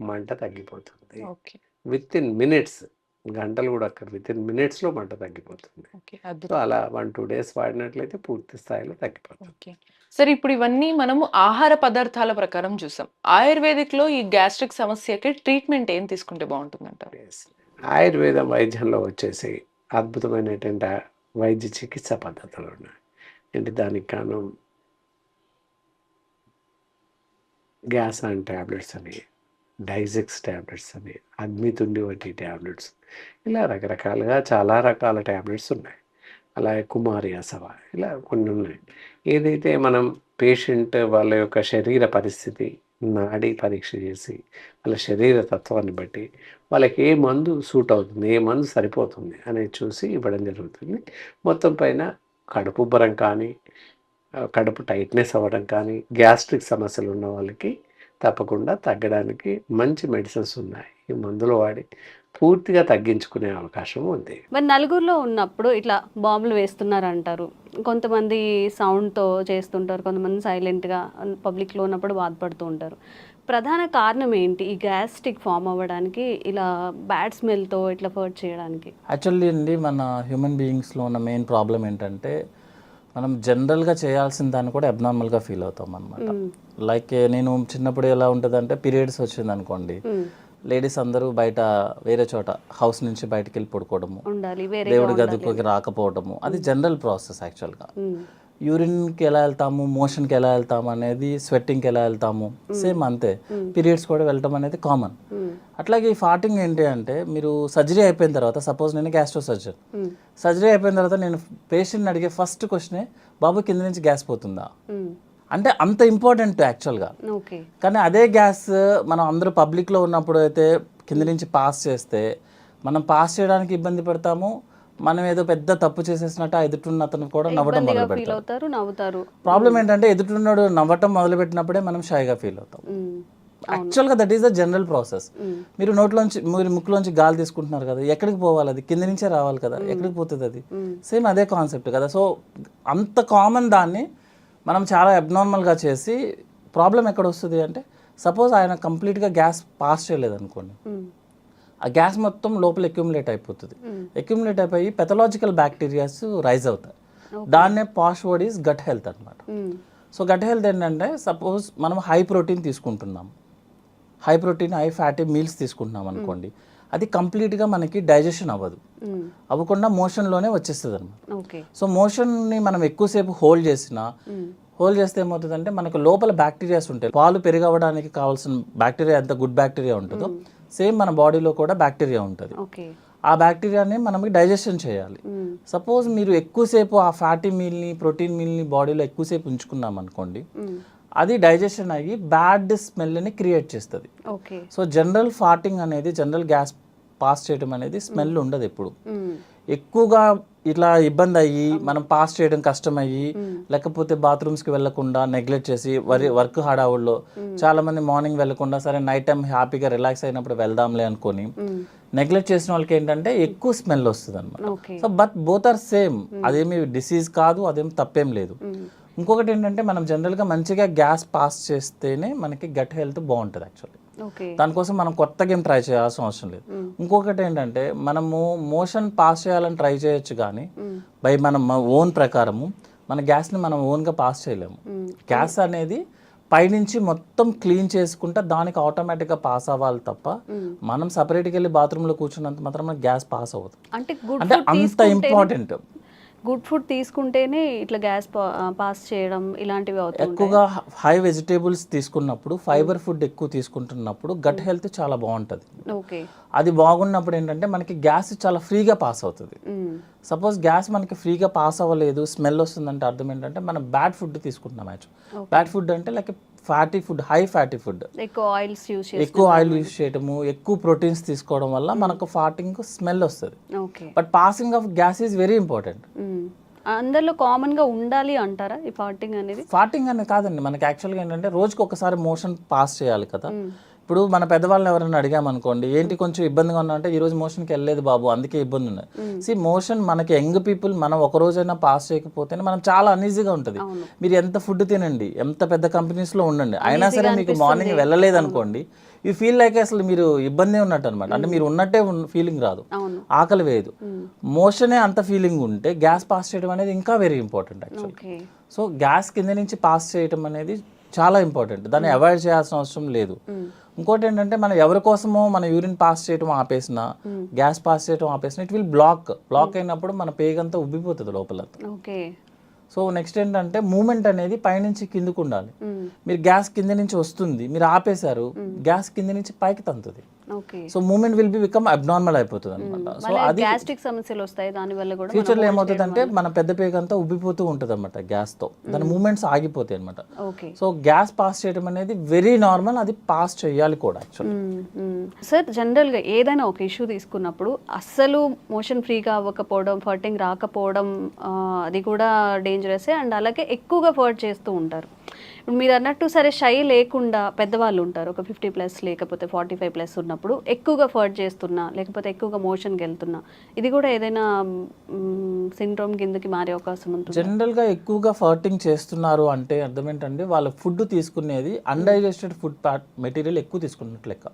మంట తగ్గిపోతుంది. ఓకే. విత్ ఇన్ మినిట్స్, గంటలు కూడా అక్కడ విత్ ఇన్ మినిట్స్లో మంట తగ్గిపోతుంది. ఓకే. సో అద్భుతం. అలా 1-2 డేస్ వాడినట్లయితే పూర్తి స్థాయిలో తగ్గిపోతుంది. ఓకే. సరే ఇప్పుడు ఇవన్నీ మనము ఆహార పదార్థాల ప్రకారం చూసాం. ఆయుర్వేదిక్లో ఈ గ్యాస్ట్రిక్ సమస్యకి ట్రీట్మెంట్ ఏం తీసుకుంటే బాగుంటుందంటారు? Yes. ఆయుర్వేద వైద్యంలో వచ్చేసి అద్భుతమైనటువంటి వైద్య చికిత్సా పద్ధతులు ఉన్నాయి. అంటే దానికి కాను గ్యాస్ అండ్ ట్యాబ్లెట్స్ అని, డైజెక్స్ ట్యాబ్లెట్స్ అని, అగ్నితుండి వంటి ట్యాబ్లెట్స్, ఇలా రకరకాలుగా చాలా రకాల ట్యాబ్లెట్స్ ఉన్నాయి. అలాగే కుమారి అసవ, ఇలా కొన్ని ఉన్నాయి. ఏదైతే మనం పేషెంట్ వాళ్ళ యొక్క శరీర పరిస్థితి, నాడీ పరీక్ష చేసి వాళ్ళ శరీర తత్వాన్ని బట్టి వాళ్ళకి ఏ మందు సూట్ అవుతుంది, ఏ మందు సరిపోతుంది అనేది చూసి ఇవ్వడం జరుగుతుంది. మొత్తం పైన కడుపు ఉబ్బరం కానీ, కడుపు టైట్నెస్ అవ్వడం కానీ, గ్యాస్ట్రిక్ సమస్యలు ఉన్న వాళ్ళకి తప్పకుండా తగ్గడానికి మంచి మెడిసిన్స్ ఉన్నాయి. ఈ మందులు వాడి పూర్తిగా తగ్గించుకునే అవకాశం ఉంది. మరి నలుగురిలో ఉన్నప్పుడు ఇట్లా బాంబులు వేస్తున్నారు అంటారు, కొంతమంది సౌండ్తో చేస్తుంటారు, కొంతమంది సైలెంట్గా పబ్లిక్లో ఉన్నప్పుడు బాధపడుతూ ఉంటారు. ప్రధాన కారణం ఏంటి ఈ గ్యాస్ట్రిక్ ఫామ్ అవ్వడానికి, ఇలా బ్యాడ్ స్మెల్తో ఇట్లా ఫర్ట్ చేయడానికి? యాక్చువల్లీ అండి, మన హ్యూమన్ బీయింగ్స్లో ఉన్న మెయిన్ ప్రాబ్లం ఏంటంటే మనం జనరల్గా చేయాల్సిన దాన్ని కూడా అబ్నార్మల్గా ఫీల్ అవుతాం అనమాట. లైక్ నేను చిన్నప్పుడు ఎలా ఉంటుందంటే, పీరియడ్స్ వచ్చింది అనుకోండి, లేడీస్ అందరూ బయట వేరే చోట హౌస్ నుంచి బయటకు వెళ్ళి పడుకోవడము, దేవుడి గదిలోకి రాకపోవడము, అది జనరల్ ప్రాసెస్. యాక్చువల్గా యూరిన్కి ఎలా వెళ్తాము, మోషన్కి ఎలా వెళ్తాము అనేది, స్వెట్టింగ్కి ఎలా వెళ్తాము, సేమ్ అంతే పీరియడ్స్ కూడా వెళ్ళటం అనేది కామన్. అట్లాగే ఈ ఫార్టింగ్ ఏంటి అంటే, మీరు సర్జరీ అయిపోయిన తర్వాత, సపోజ్ నేను గ్యాస్ట్రో సర్జన్, సర్జరీ అయిపోయిన తర్వాత నేను పేషెంట్ని అడిగే ఫస్ట్ క్వశ్చనే, బాబు కింద నుంచి గ్యాస్ పోతుందా అంటే. అంత ఇంపార్టెంట్ యాక్చువల్గా. కానీ అదే గ్యాస్ మనం అందరూ పబ్లిక్లో ఉన్నప్పుడు అయితే కింద నుంచి పాస్ చేస్తే, మనం పాస్ చేయడానికి ఇబ్బంది పడతాము, మనం ఏదో పెద్ద తప్పు చేసేసినట్టు ఆ ఎదుటిన్న అతను కూడా నవ్వటం మొదలు పెడతారు. ప్రాబ్లం ఏంటంటే, ఎదుటిన్నాడు నవ్వటం మొదలు పెట్టినప్పుడే మనం షైగా ఫీల్ అవుతాం. యాక్చువల్గా that is the general process. మీరు నోట్లోంచి మీరు ముక్కులోంచి గాలి తీసుకుంటున్నారు కదా, ఎక్కడికి పోవాలి? అది కింద నుంచే రావాలి కదా, ఎక్కడికి పోతుంది అది? సేమ్ అదే కాన్సెప్ట్ కదా. సో అంత కామన్ దాన్ని మనం చాలా అబ్నార్మల్గా చేసి ప్రాబ్లం ఎక్కడ వస్తుంది అంటే, సపోజ్ ఆయన కంప్లీట్గా గ్యాస్ పాస్ చేయలేదు అనుకోండి, ఆ గ్యాస్ మొత్తం లోపల అక్యుములేట్ అయిపోతుంది. అక్యుములేట్ అయిపోయి పెథలాజికల్ బ్యాక్టీరియాస్ రైజ్ అవుతాయి. దాన్నే పాష్ వర్డ్ ఈస్ గట్ హెల్త్ అనమాట. సో గట్ హెల్త్ ఏంటంటే, సపోజ్ మనం హై ప్రోటీన్ తీసుకుంటున్నాం, high protein high fatty meals తీసుకుంటున్నాం అనుకోండి, అది కంప్లీట్గా మనకి డైజెషన్ అవ్వదు, అవ్వకుండా మోషన్లోనే వచ్చేస్తుంది అనమాట. సో మోషన్ని మనం ఎక్కువసేపు హోల్డ్ చేస్తే ఏమవుతుందంటే, మనకు లోపల బ్యాక్టీరియాస్ ఉంటాయి. పాలు పెరిగవడానికి కావాల్సిన బ్యాక్టీరియా ఎంత గుడ్ బ్యాక్టీరియా ఉంటుందో, సేమ్ మన బాడీలో కూడా బ్యాక్టీరియా ఉంటుంది. ఆ బ్యాక్టీరియాని మనకి డైజెషన్ చేయాలి. సపోజ్ మీరు ఎక్కువసేపు ఆ ఫ్యాటీ మీల్ని ప్రోటీన్ మీల్ని బాడీలో ఎక్కువసేపు ఉంచుకున్నాం అనుకోండి, అది డైజెషన్ అయ్యి బ్యాడ్ స్మెల్ని క్రియేట్ చేస్తుంది. సో జనరల్ ఫార్టింగ్ అనేది, జనరల్ గ్యాస్ పాస్ చేయడం అనేది స్మెల్ ఉండదు ఎప్పుడు. ఎక్కువగా ఇట్లా ఇబ్బంది అయ్యి మనం పాస్ చేయడం కష్టమయ్యి, లేకపోతే బాత్రూమ్స్కి వెళ్లకుండా నెగ్లెక్ట్ చేసి వర్క్ హడావుల్లో చాలా మంది మార్నింగ్ వెళ్లకుండా సరే నైట్ టైం హ్యాపీగా రిలాక్స్ అయినప్పుడు వెళ్దాంలే అనుకొని నెగ్లెక్ట్ చేసిన వాళ్ళకి ఏంటంటే ఎక్కువ స్మెల్ వస్తుంది అనమాట. So but both are same, అదేమి డిసీజ్ కాదు, అదేం తప్పేం లేదు. ఇంకొకటి ఏంటంటే, మనం జనరల్గా మంచిగా గ్యాస్ పాస్ చేస్తేనే మనకి గట్ హెల్త్ బాగుంటుంది యాక్చువల్లీ. దానికోసం మనం కొత్తగా ఏం ట్రై చేయాల్సిన అవసరం లేదు. ఇంకొకటి ఏంటంటే, మనము మోషన్ పాస్ చేయాలని ట్రై చేయొచ్చు కానీ బై మనం ఓన్ ప్రకారము మన గ్యాస్ని మనం ఓన్గా పాస్ చేయలేము. గ్యాస్ అనేది పైనుంచి మొత్తం క్లీన్ చేసుకుంటే దానికి ఆటోమేటిక్గా పాస్ అవ్వాలి తప్ప, మనం సపరేట్గా వెళ్ళి బాత్రూంలో కూర్చున్నంత మాత్రం గ్యాస్ పాస్ అవ్వదు. అంటే అంత ఇంపార్టెంట్. గుడ్ ఫుడ్ తీసుకుంటేనే ఇట్లా గ్యాస్ పాస్ చేయడం ఇలాంటివి అవుతాయి. ఎక్కువగా హై వెజిటేబుల్స్ తీసుకున్నప్పుడు, ఫైబర్ ఫుడ్ ఎక్కువ తీసుకుంటున్నప్పుడు గట్ హెల్త్ చాలా బాగుంటుంది. అది బాగున్నప్పుడు ఏంటంటే మనకి గ్యాస్ చాలా ఫ్రీగా పాస్ అవుతుంది. సపోజ్ గ్యాస్ మనకి ఫ్రీగా పాస్ అవ్వలేదు, స్మెల్ వస్తుందంటే అర్థం ఏంటంటే మనం బ్యాడ్ ఫుడ్ తీసుకుంటున్నాం. బ్యాడ్ ఫుడ్ అంటే like fatty food, high fatty food, ఎక్కువ ఆయిల్ యూస్ చేయడము, ఎక్కువ ప్రోటీన్స్ తీసుకోవడం వల్ల మనకు ఫార్టింగ్ స్మెల్ వస్తుంది. But passing of gas is very important. అందరిలో కామన్ గా ఉండాలి అంటారా ఈ ఫార్టింగ్ అనేది? ఫార్టింగ్ అనేది కాదండి, మనకి యాక్చువల్గా ఏంటంటే రోజుకి ఒకసారి మోషన్ పాస్ చేయాలి కదా. ఇప్పుడు మన పెద్దవాళ్ళని ఎవరైనా అడిగామనుకోండి, ఏంటి కొంచెం ఇబ్బందిగా ఉన్నా అంటే, ఈ రోజు మోషన్కి వెళ్ళలేదు బాబు అందుకే ఇబ్బంది ఉన్నది. మోషన్ మనకి యంగ్ పీపుల్ మనం ఒక రోజైనా పాస్ చేయకపోతేనే మనం చాలా అన్ఈజీగా ఉంటుంది. మీరు ఎంత ఫుడ్ తినండి, ఎంత పెద్ద కంపెనీస్లో ఉండండి, అయినా సరే మీకు మార్నింగ్ వెళ్ళలేదు అనుకోండి, యూ ఫీల్ లైక్ అసలు మీరు ఇబ్బంది ఉన్నట్టు అనమాట. అంటే మీరు ఉన్నట్టే ఫీలింగ్ రాదు, ఆకలి వేయదు. మోషనే అంత ఫీలింగ్ ఉంటే గ్యాస్ పాస్ చేయడం అనేది ఇంకా very important actually. So gas కింద నుంచి పాస్ చేయడం అనేది చాలా ఇంపార్టెంట్, దాన్ని అవాయిడ్ చేయాల్సిన అవసరం లేదు. ఇంకోటి ఏంటంటే, మనం ఎవరి కోసమో మన యూరిన్ పాస్ చేయడం ఆపేసిన, గ్యాస్ పాస్ చేయడం ఆపేసిన, ఇట్ విల్ బ్లాక్ అయినప్పుడు మన పేగంతా ఉబ్బిపోతుంది లోపల. సో నెక్స్ట్ ఏంటంటే, మూమెంట్ అనేది పైనుంచి కిందకు ఉండాలి. మీరు గ్యాస్ కింద నుంచి వస్తుంది, మీరు ఆపేశారు, గ్యాస్ కింద నుంచి పైకి తంతుంది. So movement will be become abnormal అయిపోతుంది అనమాట. సో అది గ్యాస్ట్రిక్ సమస్యలు వస్తాయి దాని వల్ల కూడా. ఫ్యూచర్లో ఏమవుతుంది అంటే, మన పెద్ద పేగంతా ఉబ్బిపోతూ ఉంటుంది అనమాట గ్యాస్తో, దాని మూమెంట్స్ ఆగిపోతాయి అనమాట. సో గ్యాస్ పాస్ చేయడం అనేది వెరీ నార్మల్, అది పాస్ చేయాలి కూడా యాక్చువల్లీ. సార్, జనరల్గా ఏదైనా ఒక ఇష్యూ తీసుకున్నప్పుడు అస్సలు మోషన్ ఫ్రీగా అవ్వకపోవడం, ఫర్టింగ్ రాకపోవడం, అది కూడా డేంజరసే. అండ్ అలాగే ఎక్కువగా ఫర్ట్ చేస్తూ ఉంటారు. ఇప్పుడు మీరు అన్నట్టు సరే షై లేకుండా పెద్దవాళ్ళు ఉంటారు, ఒక 50+ లేకపోతే 45+ ఉన్నప్పుడు ఎక్కువగా ఫర్ట్ చేస్తున్నా, లేకపోతే ఎక్కువగా మోషన్కి వెళ్తున్నా, ఇది కూడా ఏదైనా సిండ్రోమ్ కిందకి మారే అవకాశం ఉంటుంది? జనరల్గా ఎక్కువగా ఫర్టింగ్ చేస్తున్నారు అంటే అర్థం ఏంటంటే, వాళ్ళ ఫుడ్ తీసుకునేది అన్డైజెస్టెడ్ ఫుడ్ మెటీరియల్ ఎక్కువ తీసుకున్నట్లు లెక్క.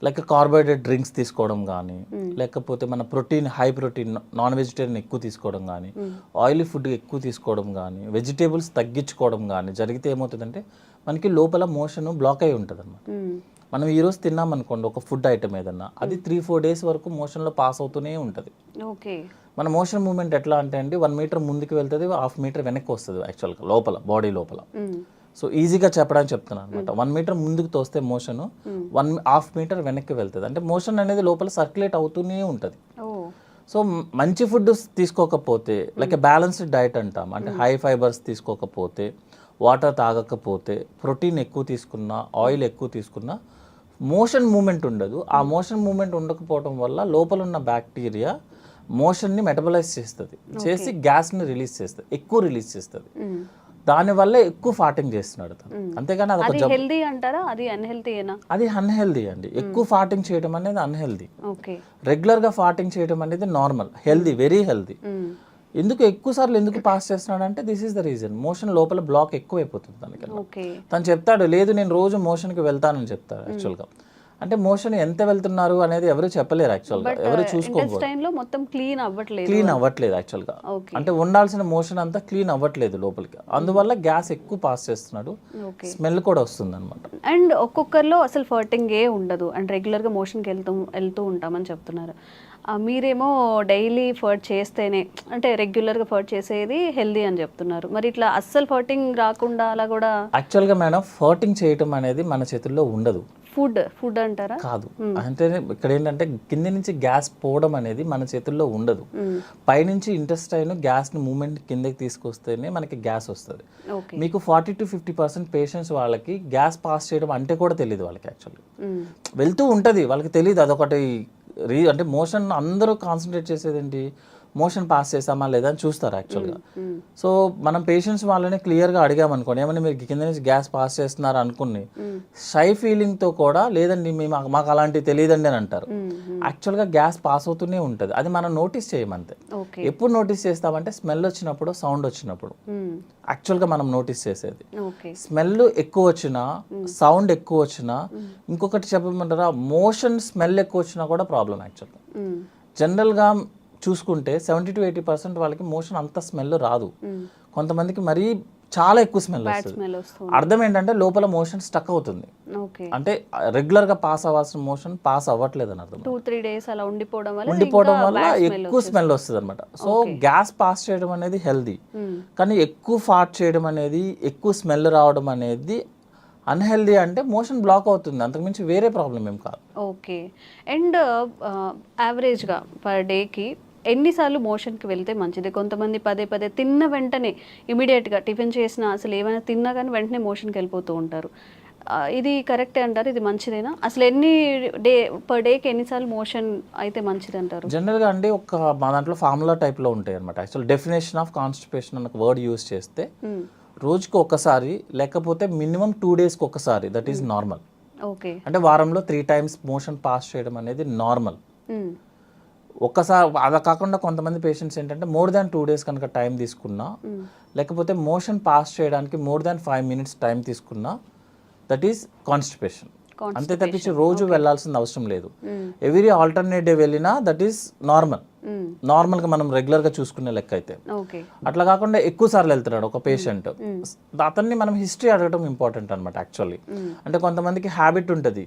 లైక్ కార్బోహైడ్రేట్ డ్రింక్స్ తీసుకోవడం కానీ, లేకపోతే మన protein, high protein non vegetarian ఎక్కువ తీసుకోవడం కానీ, ఆయిలీ ఫుడ్ ఎక్కువ తీసుకోవడం కానీ, వెజిటేబుల్స్ తగ్గించుకోవడం కానీ జరిగితే ఏమవుతుందంటే, మనకి లోపల మోషన్ బ్లాక్ అయి ఉంటుంది అనమాట. మనం ఈరోజు తిన్నాం అనుకోండి ఒక ఫుడ్ ఐటమ్ ఏదన్నా, అది 3-4 డేస్ వరకు మోషన్లో పాస్ అవుతూనే ఉంటుంది. మన మోషన్ మూవ్మెంట్ ఎట్లా అంటే అండి, 1 మీటర్ ముందుకు వెళ్తుంది, 1/2 మీటర్ వెనక్కి వస్తుంది యాక్చువల్గా లోపల, బాడీ లోపల. సో ఈజీగా చెప్పడానికి చెప్తున్నాను అనమాట. 1 మీటర్ ముందుకు తోస్తే మోషన్ 1/2 మీటర్ వెనక్కి వెళ్తుంది. అంటే మోషన్ అనేది లోపల సర్క్యులేట్ అవుతూనే ఉంటుంది. సో మంచి ఫుడ్ తీసుకోకపోతే, లైక్ బ్యాలెన్స్డ్ డైట్ అంటాం, అంటే హై ఫైబర్స్ తీసుకోకపోతే, వాటర్ తాగకపోతే, ప్రోటీన్ ఎక్కువ తీసుకున్నా, ఆయిల్ ఎక్కువ తీసుకున్నా మోషన్ మూమెంట్ ఉండదు. ఆ మోషన్ మూమెంట్ ఉండకపోవడం వల్ల లోపల ఉన్న బ్యాక్టీరియా మోషన్ని మెటబలైజ్ చేస్తుంది, చేసి గ్యాస్ని రిలీజ్ చేస్తుంది, ఎక్కువ రిలీజ్ చేస్తుంది. దానివల్ల ఎక్కువ ఫార్టింగ్ చేస్తున్నాడు తను. అంతేగాని అదొక అది జబ్బు. హెల్దీ అంటారా, అది అన్హెల్తీయేనా? అది అన్హెల్దీ అండి. ఎక్కువ ఫార్టింగ్ చేయడం అనేది అన్హెల్దీ. ఓకే. రెగ్యులర్గా ఫార్టింగ్ చేయడం అనేది నార్మల్, హెల్దీ, వెరీ హెల్దీ. ఎందుకు ఎక్కువ సార్లు ఎందుకు పాస్ చేస్తున్నాడు అంటే this is the reason. Motion లోపల బ్లాక్ ఎక్కువ అయిపోతుంది తనకి. ఓకే. తను చెప్తాడు లేదు నేను రోజు మోషన్కి వెళ్తానని చెప్తాడు యాక్చువల్గా. అంటే మోషన్ ఎంత వెళ్తున్నారు అనేది ఎవరు చెప్పలేరు యాక్చువల్గా, ఎవరు చూసుకోకూడదు. ఇంటెస్టైన్ లో మొత్తం క్లీన్ అవ్వట్లేదు. క్లీన్ అవ్వట్లేదు యాక్చువల్గా. ఓకే. అంటే ఉండాల్సిన మోషన్ అంతా క్లీన్ అవ్వట్లేదు లోపలికి, అందువల్ల గ్యాస్ ఎక్కువ పాస్ చేస్తున్నాడు, ఓకే. స్మెల్ కూడా వస్తుంది అనమాట. అండ్ ఒక్కొక్కరిలో అసలు ఫర్టింగ్ ఏ ఉండదు అండ్ రెగ్యులర్గా మోషన్కి వెళ్తూ ఉంటామని చెప్తున్నారు. మీరేమో డైలీ ఫర్ట్ చేస్తేనే అంటే రెగ్యులర్గా ఫర్ట్ చేసేది హెల్దీ అని చెప్తున్నారు. మరి ఇట్లా అస్సలు ఫర్టింగ్ రాకుండా అలా కూడా? యాక్చువల్గా మేడం ఫర్టింగ్ చేయటం అనేది మన చేతుల్లో ఉండదు. ఫుడ్ అంటారా? కాదు. అంటే ఇక్కడ ఏంటంటే కింది నుంచి గ్యాస్ పోవడం అనేది మన చేతుల్లో ఉండదు. పైనుంచి ఇంటెస్టైన్ గ్యాస్ని మూమెంట్ కిందకి తీసుకొస్తేనే మనకి గ్యాస్ వస్తుంది. మీకు 40 to 50% పేషెంట్స్ వాళ్ళకి గ్యాస్ పాస్ చేయడం అంటే కూడా తెలియదు వాళ్ళకి. యాక్చువల్లీ వెళ్తూ ఉంటుంది, వాళ్ళకి తెలియదు. అదొకటి అంటే మోషన్ అందరూ కాన్సన్ట్రేట్ చేసేది ఏంటి, మోషన్ పాస్ చేసామా లేదా అని చూస్తారు యాక్చువల్గా. సో మనం పేషెంట్స్ వాళ్ళని క్లియర్గా అడిగామనుకోండి, ఏమన్నా మీరు కింద నుంచి గ్యాస్ పాస్ చేస్తున్నారు అనుకుని షై ఫీలింగ్తో కూడా లేదండి మాకు అలాంటివి తెలియదండి అని అంటారు. యాక్చువల్గా గ్యాస్ పాస్ అవుతూనే ఉంటుంది, అది మనం నోటీస్ చేయమంతే. ఎప్పుడు నోటీస్ చేస్తామంటే స్మెల్ వచ్చినప్పుడు, సౌండ్ వచ్చినప్పుడు యాక్చువల్గా మనం నోటీస్ చేసేది. స్మెల్ ఎక్కువ వచ్చినా, సౌండ్ ఎక్కువ వచ్చినా, ఇంకొకటి చెప్పమంటారా, మోషన్ స్మెల్ ఎక్కువ వచ్చినా కూడా ప్రాబ్లం యాక్చువల్గా. జనరల్గా చూసుకుంటే 70 to 80% వాళ్ళకి మోషన్ అంత స్మెల్ రాదు. కొంతమందికి మరీ చాలా ఎక్కువ స్మెల్ వస్తుంది. అర్థం ఏంటంటే లోపల మోషన్ స్టక్ అవుతుంది. అంటే రెగ్యులర్గా పాస్ అవ్వాల్సిన మోషన్ పాస్ అవ్వట్లేదు అని అర్థం. 2-3 days అలా ఉండిపోవడం వల్ల ఎక్కువ స్మెల్ వస్తుంది అనమాట. సో గ్యాస్ పాస్ చేయడం అనేది హెల్దీ, కానీ ఎక్కువ ఫార్ట్ చేయడం అనేది, ఎక్కువ స్మెల్ రావడం అనేది అన్హెల్దీ. అంటే మోషన్ బ్లాక్ అవుతుంది, అంతకుమించి వేరే ప్రాబ్లం ఏం కాదు. ఓకే. అండ్ యావరేజ్గా పర్ డేకి ఎన్నిసార్లు మోషన్కి వెళ్తే మంచిది? కొంతమంది పదే పదే తిన్న వెంటనే ఇమీడియట్గా టిఫిన్ చేసినా, అసలు ఏమైనా తిన్నా కానీ వెంటనే మోషన్కి వెళ్ళిపోతూ ఉంటారు. ఇది కరెక్టే అంటారు? ఇది మంచిదేనా? అసలు పర్ డేకి ఎన్నిసార్లు మోషన్ అయితే మంచిది అంటారు? జనరల్గా అండి మా దాంట్లో ఫార్ములా టైప్లో ఉంటాయి అనమాట. యాక్చువల్ డెఫినేషన్ ఆఫ్ కాన్స్టిపేషన్ అన్న వర్డ్ యూజ్ చేస్తే రోజుకి ఒకసారి లేకపోతే మినిమం 2 daysకి ఒకసారి, దట్ ఈస్ నార్మల్. ఓకే. అంటే వారంలో 3 times మోషన్ పాస్ చేయడం అనేది నార్మల్. ఒక్కసారి అలా కాకుండా కొంతమంది పేషెంట్స్ ఏంటంటే మోర్ దాన్ 2 days కనుక టైం తీసుకున్నా, లేకపోతే మోషన్ పాస్ చేయడానికి మోర్ దాన్ 5 minutes టైం తీసుకున్నా, దట్ ఈస్ కాన్స్టిపేషన్. అంతే తప్పించి రోజు వెళ్ళాల్సిన అవసరం లేదు. ఎవ్రీ ఆల్టర్నేట్ డే వెళ్ళినా దట్ ఈస్ నార్మల్. నార్మల్గా మనం రెగ్యులర్గా చూసుకునే లెక్క అయితే. అట్లా కాకుండా ఎక్కువ సార్లు వెళ్తున్నాడు ఒక పేషెంట్, అతన్ని మనం హిస్టరీ అడగడం ఇంపార్టెంట్ అనమాట యాక్చువల్లీ. అంటే కొంతమందికి హ్యాబిట్ ఉంటుంది,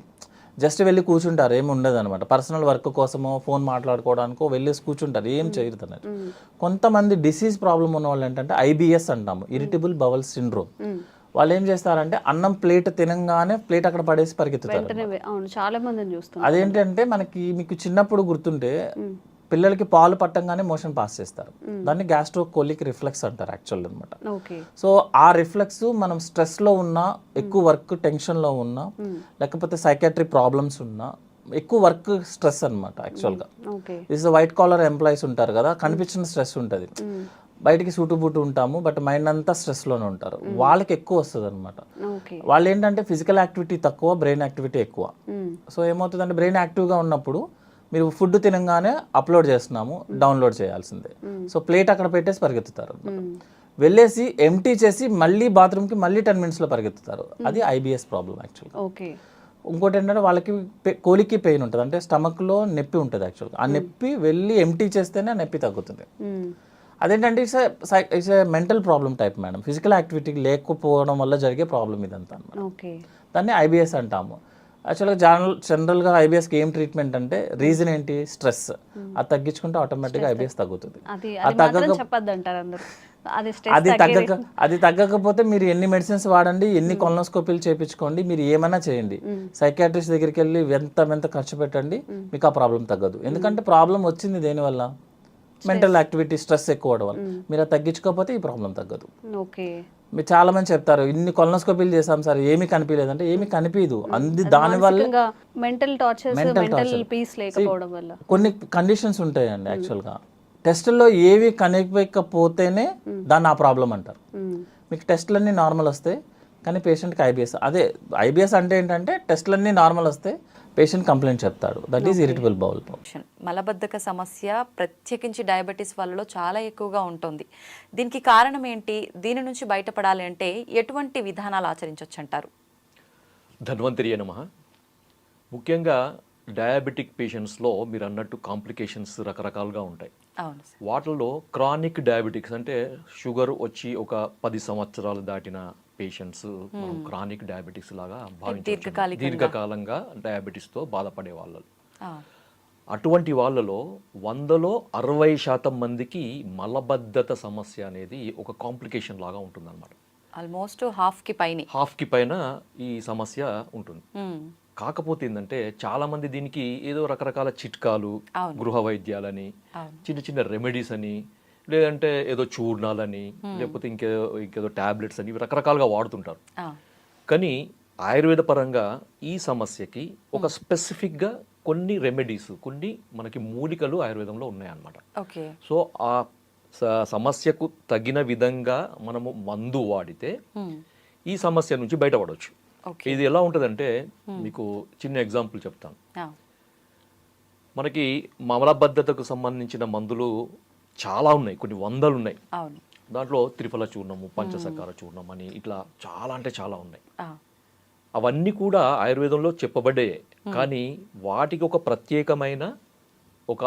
జస్ట్ వెళ్ళి కూర్చుంటారు, ఏమి ఉండదు అనమాట. పర్సనల్ వర్క్ కోసమో ఫోన్ మాట్లాడుకోవడానికో వెళ్ళేసి కూర్చుంటారు, ఏం చేయరు అన్నట్టు. కొంతమంది డిసీజ్ ప్రాబ్లం ఉన్న వాళ్ళు ఏంటంటే IBS అంటాము, ఇరిటబుల్ బవల్ సిండ్రోమ్. వాళ్ళు ఏం చేస్తారంటే అన్నం ప్లేట్ తినంగానే ప్లేట్ అక్కడ పడేసి పరిగెత్తుతారు. అదేంటంటే మీకు చిన్నప్పుడు గుర్తుంటే పిల్లలకి పాలు పట్టంగానే మోషన్ పాస్ చేస్తారు, దాన్ని గ్యాస్ట్రోకోలిక్ రిఫ్లెక్స్ అంటారు యాక్చువల్ అనమాట. సో ఆ రిఫ్లెక్స్ మనం స్ట్రెస్లో ఉన్నా, ఎక్కువ వర్క్ టెన్షన్లో ఉన్నా, లేకపోతే సైకాట్రిక్ ప్రాబ్లమ్స్ ఉన్నా, ఎక్కువ వర్క్ స్ట్రెస్ అనమాట యాక్చువల్గా. దిస్ వైట్ కాలర్ ఎంప్లాయీస్ ఉంటారు కదా, కనిపించిన స్ట్రెస్ ఉంటుంది, బయటికి సూటుబూటు ఉంటాము, బట్ మైండ్ అంతా స్ట్రెస్లోనే ఉంటారు, వాళ్ళకి ఎక్కువ వస్తుంది అనమాట. వాళ్ళు ఏంటంటే ఫిజికల్ యాక్టివిటీ తక్కువ, బ్రెయిన్ యాక్టివిటీ ఎక్కువ. సో ఏమవుతుందంటే బ్రెయిన్ యాక్టివ్గా ఉన్నప్పుడు మీరు ఫుడ్ తినగానే అప్లోడ్ చేస్తున్నాము, డౌన్లోడ్ చేయాల్సిందే. సో ప్లేట్ అక్కడ పెట్టేసి పరిగెత్తుతారు, వెళ్ళేసి ఎంటీ చేసి మళ్ళీ బాత్రూమ్కి మళ్ళీ 10 minutesలో పరిగెత్తుతారు. అది IBS ప్రాబ్లం యాక్చువల్గా. ఇంకోటి ఏంటంటే వాళ్ళకి కోలికి పెయిన్ ఉంటుంది, అంటే స్టమక్లో నొప్పి ఉంటుంది యాక్చువల్గా. ఆ నొప్పి వెళ్ళి ఎంటీ చేస్తేనే ఆ నొప్పి తగ్గుతుంది. అదేంటంటే it's a mental problem type madam. Physical activity లేకపోవడం వల్ల జరిగే ప్రాబ్లం ఇదంతా అన్నమాట. దాన్ని IBS అంటాము. యాక్చువల్గా జనరల్గా IBSకి ఏం ట్రీట్మెంట్ అంటే రీజన్ ఏంటి, స్ట్రెస్. అది తగ్గించుకుంటే ఆటోమేటిక్గా IBS తగ్గుతుంది. అది తగ్గకపోతే మీరు ఎన్ని మెడిసిన్స్ వాడండి, ఎన్ని కొలనోస్కోపీలు చేయించుకోండి, మీరు ఏమైనా చేయండి, సైకాట్రిస్ట్ దగ్గరికి వెళ్ళి ఎంత ఖర్చు పెట్టండి, మీకు ఆ ప్రాబ్లం తగ్గదు. ఎందుకంటే ప్రాబ్లం వచ్చింది దేనివల్ల, మెంటల్ యాక్టివిటీ, స్ట్రెస్ ఎక్కువ అవడం వల్ల. మీరు అది తగ్గించుకోకపోతే ఈ ప్రాబ్లం తగ్గదు. మీరు చాలా మంది చెప్తారు ఇన్ని కొలనోస్కోపీలు చేసాం సార్ ఏమీ కనిపించలేదంటే, ఏమీ కనిపించదు. దానివల్ల కొన్ని కండిషన్స్ ఉంటాయండి యాక్చువల్గా. టెస్టుల్లో ఏవి కనిపించకపోతేనే దాన్ని ఆ ప్రాబ్లం అంటారు. మీకు టెస్ట్లన్నీ నార్మల్ వస్తాయి కానీ పేషెంట్కి ఐబిఎస్. అదే ఐబిఎస్ అంటే ఏంటంటే టెస్ట్లన్నీ నార్మల్ వస్తే పేషెంట్ కంప్లైంట్ చెప్తాడు, దట్ ఈస్ ఇరిటబుల్ బౌల్. మలబద్ధక సమస్య ప్రత్యేకించి డయాబెటీస్ వాళ్ళలో చాలా ఎక్కువగా ఉంటుంది. దీనికి కారణం ఏంటి? దీని నుంచి బయటపడాలి అంటే ఎటువంటి విధానాలు ఆచరించవచ్చు అంటారు? ధన్వంతరియే నమః. ముఖ్యంగా డయాబెటిక్ పేషెంట్స్లో మీరు అన్నట్టు కాంప్లికేషన్స్ రకరకాలుగా ఉంటాయి. అవును సార్. వాటిల్లో క్రానిక్ డయాబెటిక్స్ అంటే షుగర్ వచ్చి ఒక 10 సంవత్సరాలు దాటిన పేషెంట్స్ మనం క్రానిక్ డయాబెటిక్స్ లాగా భావించవచ్చు. దీర్ఘకాలంగా డయాబెటీస్తో బాధపడే వాళ్ళు. అటువంటి వాళ్ళలో 100లో 60% మందికి మలబద్ధత సమస్య అనేది ఒక కాంప్లికేషన్ లాగా ఉంటుందన్నమాట. ఆల్మోస్ట్ హాఫ్కి పైన ఈ సమస్య ఉంటుంది. కాకపోతే ఏంటంటే చాలా మంది దీనికి ఏదో రకరకాల చిట్కాలు, గృహ వైద్యాలని, చిన్న చిన్న రెమెడీస్ అని, లేదంటే ఏదో చూర్ణాలని, లేకపోతే ఇంకేదో టాబ్లెట్స్ అని రకరకాలుగా వాడుతుంటారు. కానీ ఆయుర్వేద పరంగా ఈ సమస్యకి ఒక స్పెసిఫిక్గా కొన్ని రెమెడీస్, కొన్ని మనకి మూలికలు ఆయుర్వేదంలో ఉన్నాయన్నమాట. సో ఆ సమస్యకు తగిన విధంగా మనము మందు వాడితే ఈ సమస్య నుంచి బయటపడవచ్చు. ఇది ఎలా ఉంటుందంటే మీకు చిన్న ఎగ్జాంపుల్ చెప్తాను. మనకి మలబద్ధతకు సంబంధించిన మందులు చాలా ఉన్నాయి, కొన్ని వందలు ఉన్నాయి. దాంట్లో త్రిఫల చూర్ణము, పంచసకార చూర్ణం అని ఇట్లా చాలా అంటే చాలా ఉన్నాయి. అవన్నీ కూడా ఆయుర్వేదంలో చెప్పబడ్డాయి, కానీ వాటికి ఒక ప్రత్యేకమైన ఒక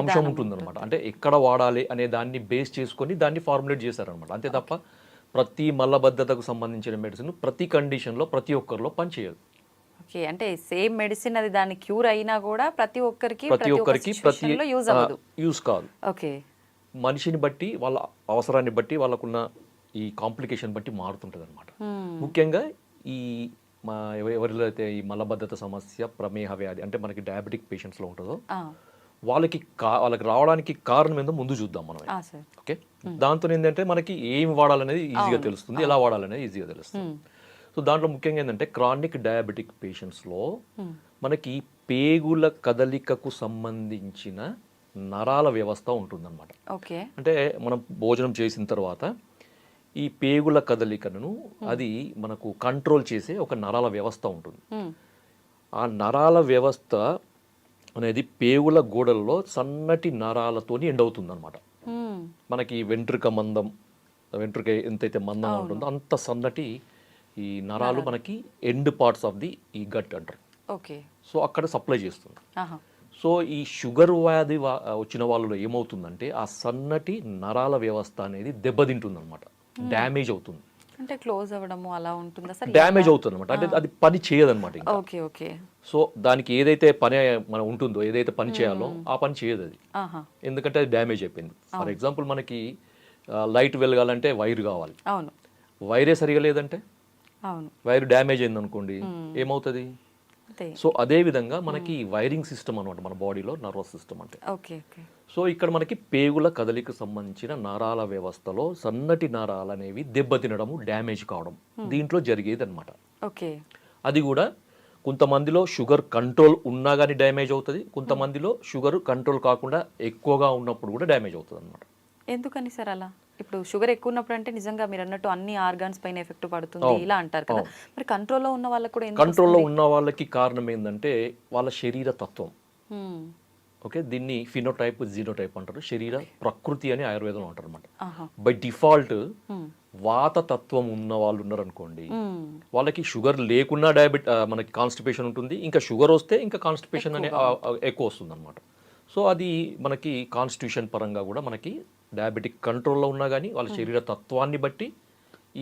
అంశం ఉంటుందన్నమాట. అంటే ఎక్కడ వాడాలి అనే దాన్ని బేస్ చేసుకొని దాన్ని ఫార్ములేట్ చేశారనమాట. అంతే తప్ప ప్రతి మలబద్ధతకు సంబంధించిన మెడిసిన్ ప్రతి కండిషన్లో ప్రతి ఒక్కరిలో పనిచేయదు. ఓకే, అంటే సేమ్ మెడిసిన్ అది దాని క్యూర్ అయినా కూడా ప్రతి ఒక్కరికి యూస్ కాదు. ఓకే, మనిషిని బట్టి, వాళ్ళ అవసరాన్ని బట్టి, వాళ్ళకున్న ఈ కాంప్లికేషన్ బట్టి మారుతుంటుంది అనమాట. ముఖ్యంగా ఈ ఎవరిలో అయితే ఈ మలబద్ధత సమస్య, ప్రమేహ వ్యాధి అంటే మనకి డయాబెటిక్ పేషెంట్స్లో ఉంటుందో వాళ్ళకి రావడానికి కారణం ఏందో ముందు చూద్దాం మనం. ఓకే, దాంతో ఏంటంటే మనకి ఏం వాడాలనేది ఈజీగా తెలుస్తుంది, ఎలా వాడాలనేది ఈజీగా తెలుస్తుంది. సో దాంట్లో ముఖ్యంగా ఏంటంటే క్రానిక్ డయాబెటిక్ పేషెంట్స్లో మనకి పేగుల కదలికకు సంబంధించిన నరాల వ్యవస్థ ఉంటుందన్నమాట. అంటే మనం భోజనం చేసిన తర్వాత ఈ పేగుల కదలికను అది మనకు కంట్రోల్ చేసే ఒక నరాల వ్యవస్థ ఉంటుంది. ఆ నరాల వ్యవస్థ అనేది పేగుల గోడల్లో సన్నటి నరాలతోని ఎండవుతుంది అనమాట. మనకి వెంట్రుక ఎంతైతే మందంగా ఉంటుందో అంత సన్నటి ఈ నరాలు మనకి ఎండ్ పార్ట్స్ ఆఫ్ ది ఈ గట్ అంటారు. సో అక్కడ సప్లై చేస్తుంది. సో ఈ షుగర్ వ్యాధి వచ్చిన వాళ్ళలో ఏమవుతుందంటే ఆ సన్నటి నరాల వ్యవస్థ అనేది దెబ్బతింటుంది అనమాట, డ్యామేజ్ అవుతుంది. అంటే క్లోజ్ అవ్వడము అలా ఉంటుందా సార్? డ్యామేజ్ అవుతుంది అనమాట, అంటే అది పని చేయదన్నమాట. Okay okay. సో దానికి ఏదైతే పని మనం ఉంటుందో, ఏదైతే పని చేయాలో ఆ పని చేయదు అది, ఎందుకంటే అది డ్యామేజ్ అయిపోయింది. ఫర్ ఎగ్జాంపుల్ మనకి లైట్ వెలగాలంటే వైర్ కావాలి, వైరే సరిగా లేదంటే, వైర్ డ్యామేజ్ అయింది అనుకోండి ఏమవుతుంది? సో అదే విధంగా మనకి వైరింగ్ సిస్టమ్ అనమాట మన బాడీలో, నర్వస్ సిస్టమ్ అంటే. సో ఇక్కడ మనకి పేగుల కదలికి సంబంధించిన నరాల వ్యవస్థలో సన్నటి నరాలు అనేవి దెబ్బతినడము, డ్యామేజ్ కావడం దీంట్లో జరిగేది అనమాట. అది కూడా కొంతమందిలో షుగర్ కంట్రోల్ ఉన్నా కానీ డ్యామేజ్ అవుతుంది, కొంతమందిలో షుగర్ కంట్రోల్ కాకుండా ఎక్కువగా ఉన్నప్పుడు కూడా డ్యామేజ్ అవుతుంది అనమాట. ఎందుకని సార్ అలా? ఇప్పుడు షుగర్ ఎక్కువ ఉన్నప్పుడు అంటే నిజంగా మీరు అన్నట్టు అన్ని ఆర్గాన్స్ పైన ఎఫెక్ట్ పడుతుంది ఇలా అంటారు కదా, మరి కంట్రోల్లో ఉన్న వాళ్ళకి కూడా కంట్రోల్లో ఉన్న వాళ్ళకి కారణం ఏంటంటే వాళ్ళ శరీర తత్వం. ఓకే, దీన్ని ఫినోటైప్, జీనోటైప్ అంటారు. శరీర ప్రకృతి అని ఆయుర్వేదంలో అంటారు అనమాట. బై డిఫాల్ట్ వాత తత్వం ఉన్న వాళ్ళు ఉన్నారు అనుకోండి, వాళ్ళకి షుగర్ లేకున్నా మనకి కాన్స్టిపేషన్ ఉంటుంది, ఇంకా షుగర్ వస్తే ఇంకా కాన్స్టిపేషన్ అనే ఎక్కువ వస్తుంది అనమాట. సో అది మనకి కాన్స్టిట్యూషన్ పరంగా కూడా మనకి డయాబెటిక్ కంట్రోల్లో ఉన్నా కానీ వాళ్ళ శరీర తత్వాన్ని బట్టి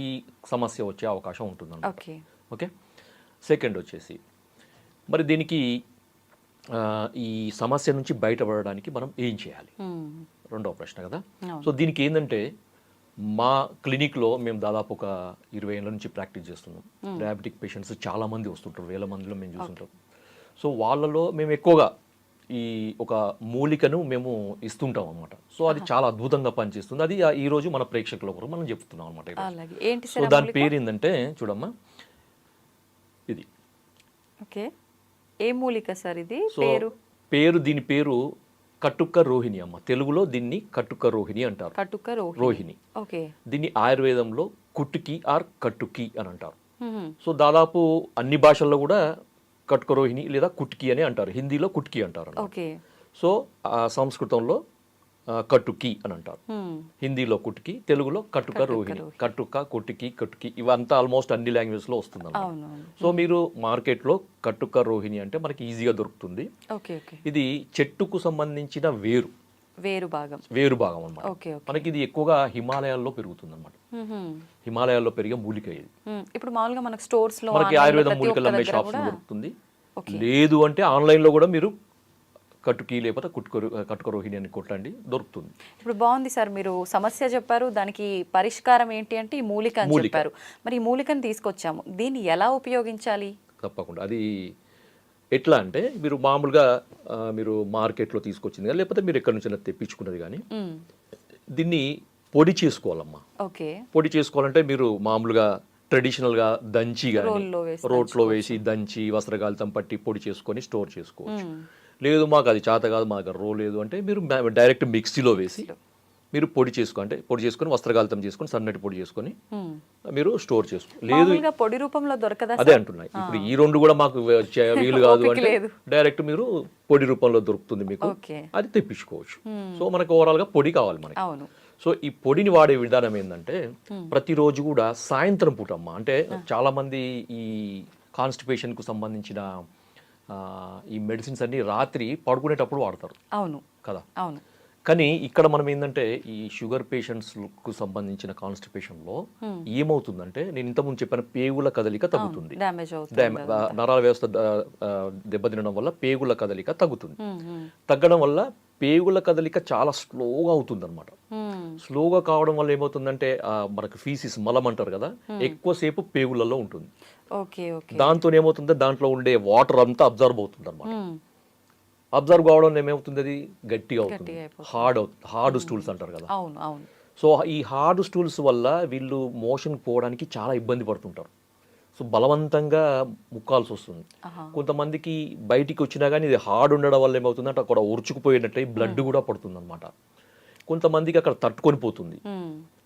ఈ సమస్య వచ్చే అవకాశం ఉంటుంది అన్నమాట. ఓకే, సెకండ్ వచ్చేసి మరి దీనికి ఈ సమస్య నుంచి బయటపడడానికి మనం ఏం చేయాలి, రెండవ ప్రశ్న కదా. సో దీనికి ఏంటంటే మా క్లినిక్లో మేము దాదాపు ఒక 20 ఏళ్ళ నుంచి ప్రాక్టీస్ చేస్తున్నాం. డయాబెటిక్ పేషెంట్స్ చాలా మంది వస్తుంటారు, వేల మందిలో మేము చూస్తుంటాం. సో వాళ్ళలో మేము ఎక్కువగా ఈ ఒక మూలికను మేము ఇస్తుంటాం అనమాట. సో అది చాలా అద్భుతంగా పనిచేస్తుంది. అది ఈ రోజు మన ప్రేక్షకుల కొరకు మనం చెప్తున్నాం అనమాట. సో దాని పేరు ఏంటంటే చూడమ్మా, ఇది ఏ మూలిక సార్ ఇది? పేరు దీని పేరు కటుక రోహిణి అమ్మ, తెలుగులో దీన్ని కటుక రోహిణి అంటారు. కటుక రోహిణి. ఓకే. దీన్ని ఆయుర్వేదంలో కుటుకి ఆర్ కటుకి అని అంటారు. సో దాదాపు అన్ని భాషల్లో కూడా కటుక రోహిణి లేదా కుట్కి అని అంటారు. హిందీలో కుట్కి అంటారు. ఓకే. సో సంస్కృతంలో కటుకి అని అంటారు. హిందీలో కుట్కి, తెలుగులో కటుక రోహిణి. కటుక, కుటుకి, కటుకి ఇవంతా ఆల్మోస్ట్ అన్ని లాంగ్వేజ్ లో వస్తుంది. సో మీరు మార్కెట్లో కటుక రోహిణి అంటే మనకి ఈజీగా దొరుకుతుంది. ఇది చెట్టుకు సంబంధించిన వేరు భాగం అన్నమాట. మనకి ఇది ఎక్కువగా హిమాలయాల్లో పెరుగుతుంది అన్నమాట. హిమాలయాల్లో పెరిగే మూలిక ఇది. ఇప్పుడు మామూలుగా మనకి స్టోర్స్ లో మనకి ఆయుర్వేదం మూలికలు అమ్మే షాప్స్ లో దొరుకుతుంది. లేదు అంటే ఆన్లైన్ లో కూడా మీరు కటుకి లేకపోతే కటుక రోహిణి అని కొట్టండి, దొరుకుతుంది. ఇప్పుడు బాగుంది సార్, మీరు సమస్య చెప్పారు, దానికి పరిష్కారం ఏంటి అంటే ఈ మూలిక అని చెప్పారు. మరి ఈ మూలికను తీసుకొచ్చాము, దీన్ని ఎలా ఉపయోగించాలి? తప్పకుండా అది ఎట్లా అంటే మీరు మామూలుగా మీరు మార్కెట్లో తీసుకొచ్చింది కానీ లేకపోతే మీరు ఎక్కడి నుంచి తెప్పించుకున్నది కానీ దీన్ని పొడి చేసుకోవాలమ్మా. పొడి చేసుకోవాలంటే మీరు మామూలుగా ట్రెడిషనల్గా దంచి కానీ రోట్లో వేసి దంచి వస్త్రగాలితం పట్టి పొడి చేసుకొని స్టోర్ చేసుకోవచ్చు. లేదు మాకు అది చేత కాదు, మాకు రో లేదు అంటే మీరు డైరెక్ట్ మిక్సీలో వేసి మీరు పొడి చేసుకొని వస్త్రగాలితం చేసుకొని సన్నటి పొడి చేసుకొని మీరు స్టోర్ చేసుకో. లేదు పొడి రూపంలో దొరకదా? అదే అంటున్నాయి. ఇప్పుడు ఈ రెండు కూడా మాకు వీలు కాదు అంటే డైరెక్ట్ మీరు పొడి రూపంలో దొరుకుతుంది మీకు, అది తెప్పించుకోవచ్చు. సో మనకు ఓవరాల్ గా పొడి కావాలి మనకి. సో ఈ పొడిని వాడే విధానం ఏంటంటే ప్రతిరోజు కూడా సాయంత్రం పూట అమ్మ, అంటే చాలా మంది ఈ కాన్స్టిపేషన్ కు సంబంధించిన ఈ మెడిసిన్స్ అన్ని రాత్రి పడుకునేటప్పుడు వాడతారు. అవును కదా. అవును. కానీ ఇక్కడ మనం ఏంటంటే ఈ షుగర్ పేషెంట్స్కు సంబంధించిన కాన్స్టిపేషన్లో ఏమవుతుందంటే నేను ఇంతకుముందు చెప్పిన పేగుల కదలిక తగ్గుతుంది. నరాల వ్యవస్థ దెబ్బతినడం వల్ల పేగుల కదలిక తగ్గుతుంది. తగ్గడం వల్ల పేగుల కదలిక చాలా స్లోగా అవుతుంది అనమాట. స్లోగా కావడం వల్ల ఏమవుతుందంటే మనకు ఫీసిస్ మలం అంటారు కదా, ఎక్కువసేపు పేగులలో ఉంటుంది. దాంతో ఏమవుతుందంటే దాంట్లో ఉండే వాటర్ అంతా అబ్జర్వ్ అవుతుంది అనమాట. అబ్జర్వ్ కావడం ఏమవుతుంది, అది గట్టిగా అవుతుంది, హార్డ్ స్టూల్స్ అంటారు కదా. సో ఈ హార్డ్ స్టూల్స్ వల్ల వీళ్ళు మోషన్ పోవడానికి చాలా ఇబ్బంది పడుతుంటారు. సో బలవంతంగా ముక్కాల్సి వస్తుంది. కొంతమందికి బయటికి వచ్చినా కానీ ఇది హార్డ్ ఉండడం వల్ల ఏమవుతుందంటే అక్కడ ఉరుచుకుపోయినట్లయి బ్లడ్ కూడా పడుతుంది అనమాట. కొంతమందికి అక్కడ తట్టుకొని పోతుంది.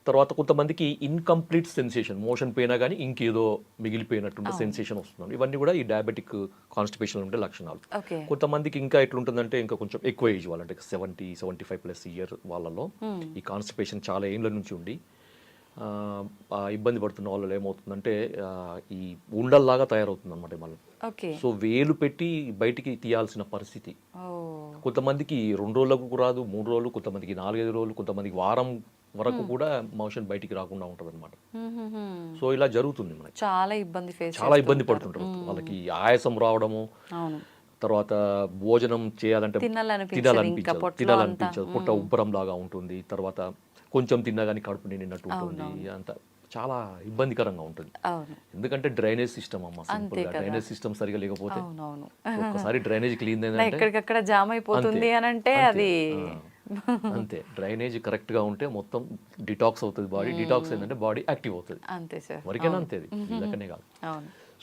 తర్వాత కొంతమందికి ఇన్కంప్లీట్ సెన్సేషన్, మోషన్ పోయినా కానీ ఇంకేదో మిగిలిపోయినట్టుండే సెన్సేషన్ వస్తుంది. ఇవన్నీ కూడా ఈ డయాబెటిక్ కాన్స్టిపేషన్ ఉండే లక్షణాలు. కొంతమందికి ఇంకా ఎట్లుంటుందంటే ఇంకా కొంచెం ఎక్కువ ఏజ్ వాళ్ళంటే 70-75+ ఇయర్ వాళ్ళలో ఈ కాన్స్టిపేషన్ చాలా ఏళ్ళ నుంచి ఉండి ఇబ్బంది పడుతున్న వాళ్ళు ఏమవుతుందంటే ఈ ఉండల్లాగా తయారవుతుంది అనమాట మళ్ళీ. సో వేలు పెట్టి బయటికి తీయాల్సిన పరిస్థితి. కొంతమందికి 2 రోజులకు రాదు, 3 రోజులు, కొంతమందికి 4-5 రోజులు, కొంతమందికి వారం వరకు కూడా మోషన్ బయటికి రాకుండా ఉంటుంది అనమాట. సో ఇలా జరుగుతుంది మనకి. చాలా ఇబ్బంది పడుతుంటారు. వాళ్ళకి ఆయాసం రావడము, తర్వాత భోజనం చేయాలంటే తినాలనిపించదు, పుట్ట ఉబ్బరం లాగా ఉంటుంది. తర్వాత కొంచెం తిన్నా కానీ కడుపు నిండినట్టు ఉంటుంది. అంత చాలా ఇబ్బందికరంగా ఉంటుంది. ఎందుకంటే డ్రైనేజ్ సిస్టమ్ అమ్మ, సింపుల్ గా డ్రైనేజ్ సిస్టమ్ సరిగా లేకపోతే ఒక్కసారి డ్రైనేజ్ క్లీన్ ఎక్కడికక్కడ జామ్ అయిపోతుంది అని అంటే అది అంతే. డ్రైనేజ్ కరెక్ట్ గా ఉంటే మొత్తం డిటాక్స్ అవుతుంది బాడీ. డిటాక్స్ ఏంటంటే బాడీ యాక్టివ్ అవుతుంది. వరకేనా అంతే, ఇలాకనే కాదు.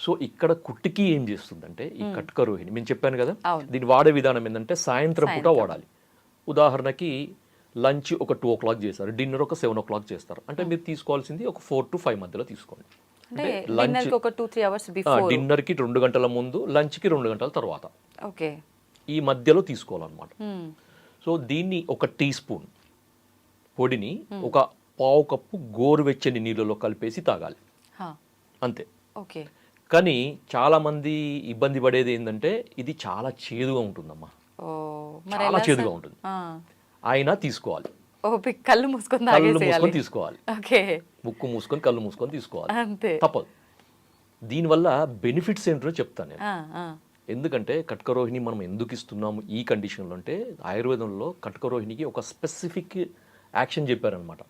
సో ఇక్కడ కుట్టికి ఏం చేస్తుందంటే ఈ కటుక రోహిణి నేను చెప్పాను కదా, దీన్ని వాడే విధానం ఏంటంటే సాయంత్రం పూట వాడాలి. ఉదాహరణకి లంచ్ ఒక 2 o'clock చేస్తారు, డిన్నర్ ఒక 7 o'clock చేస్తారు అంటే మీరు తీసుకోవాల్సింది ఒక 4 to 5 మధ్యలో తీసుకోండి. లంచ్ ఒక 2-3 hours బిఫోర్, డిన్నర్ కి 2 గంటల ముందు, లంచ్ కి 2 గంటల తర్వాత, ఈ మధ్యలో తీసుకోవాలన్నమాట. సో దీన్ని ఒక టీ స్పూన్ పొడిని ఒక పావు కప్పు గోరువెచ్చని నీళ్ళలో కలిపేసి తాగాలి అంతే. కానీ చాలా మంది ఇబ్బంది పడేది ఏంటంటే ఇది చాలా చేదుగా ఉంటుందమ్మా, చాలా చేదుగా ఉంటుంది. అయినా తీసుకోవాలి, కళ్ళు మూసుకొని తీసుకోవాలి, ముక్కు మూసుకొని కళ్ళు మూసుకొని తీసుకోవాలి, తప్పదు. దీనివల్ల బెనిఫిట్స్ ఏంటో చెప్తాను నేను. ఎందుకంటే కటుక రోహిణి మనం ఎందుకు ఇస్తున్నాము ఈ కండిషన్లో అంటే ఆయుర్వేదంలో కటుక రోహిణికి ఒక స్పెసిఫిక్ యాక్షన్ చెప్పారనమాట.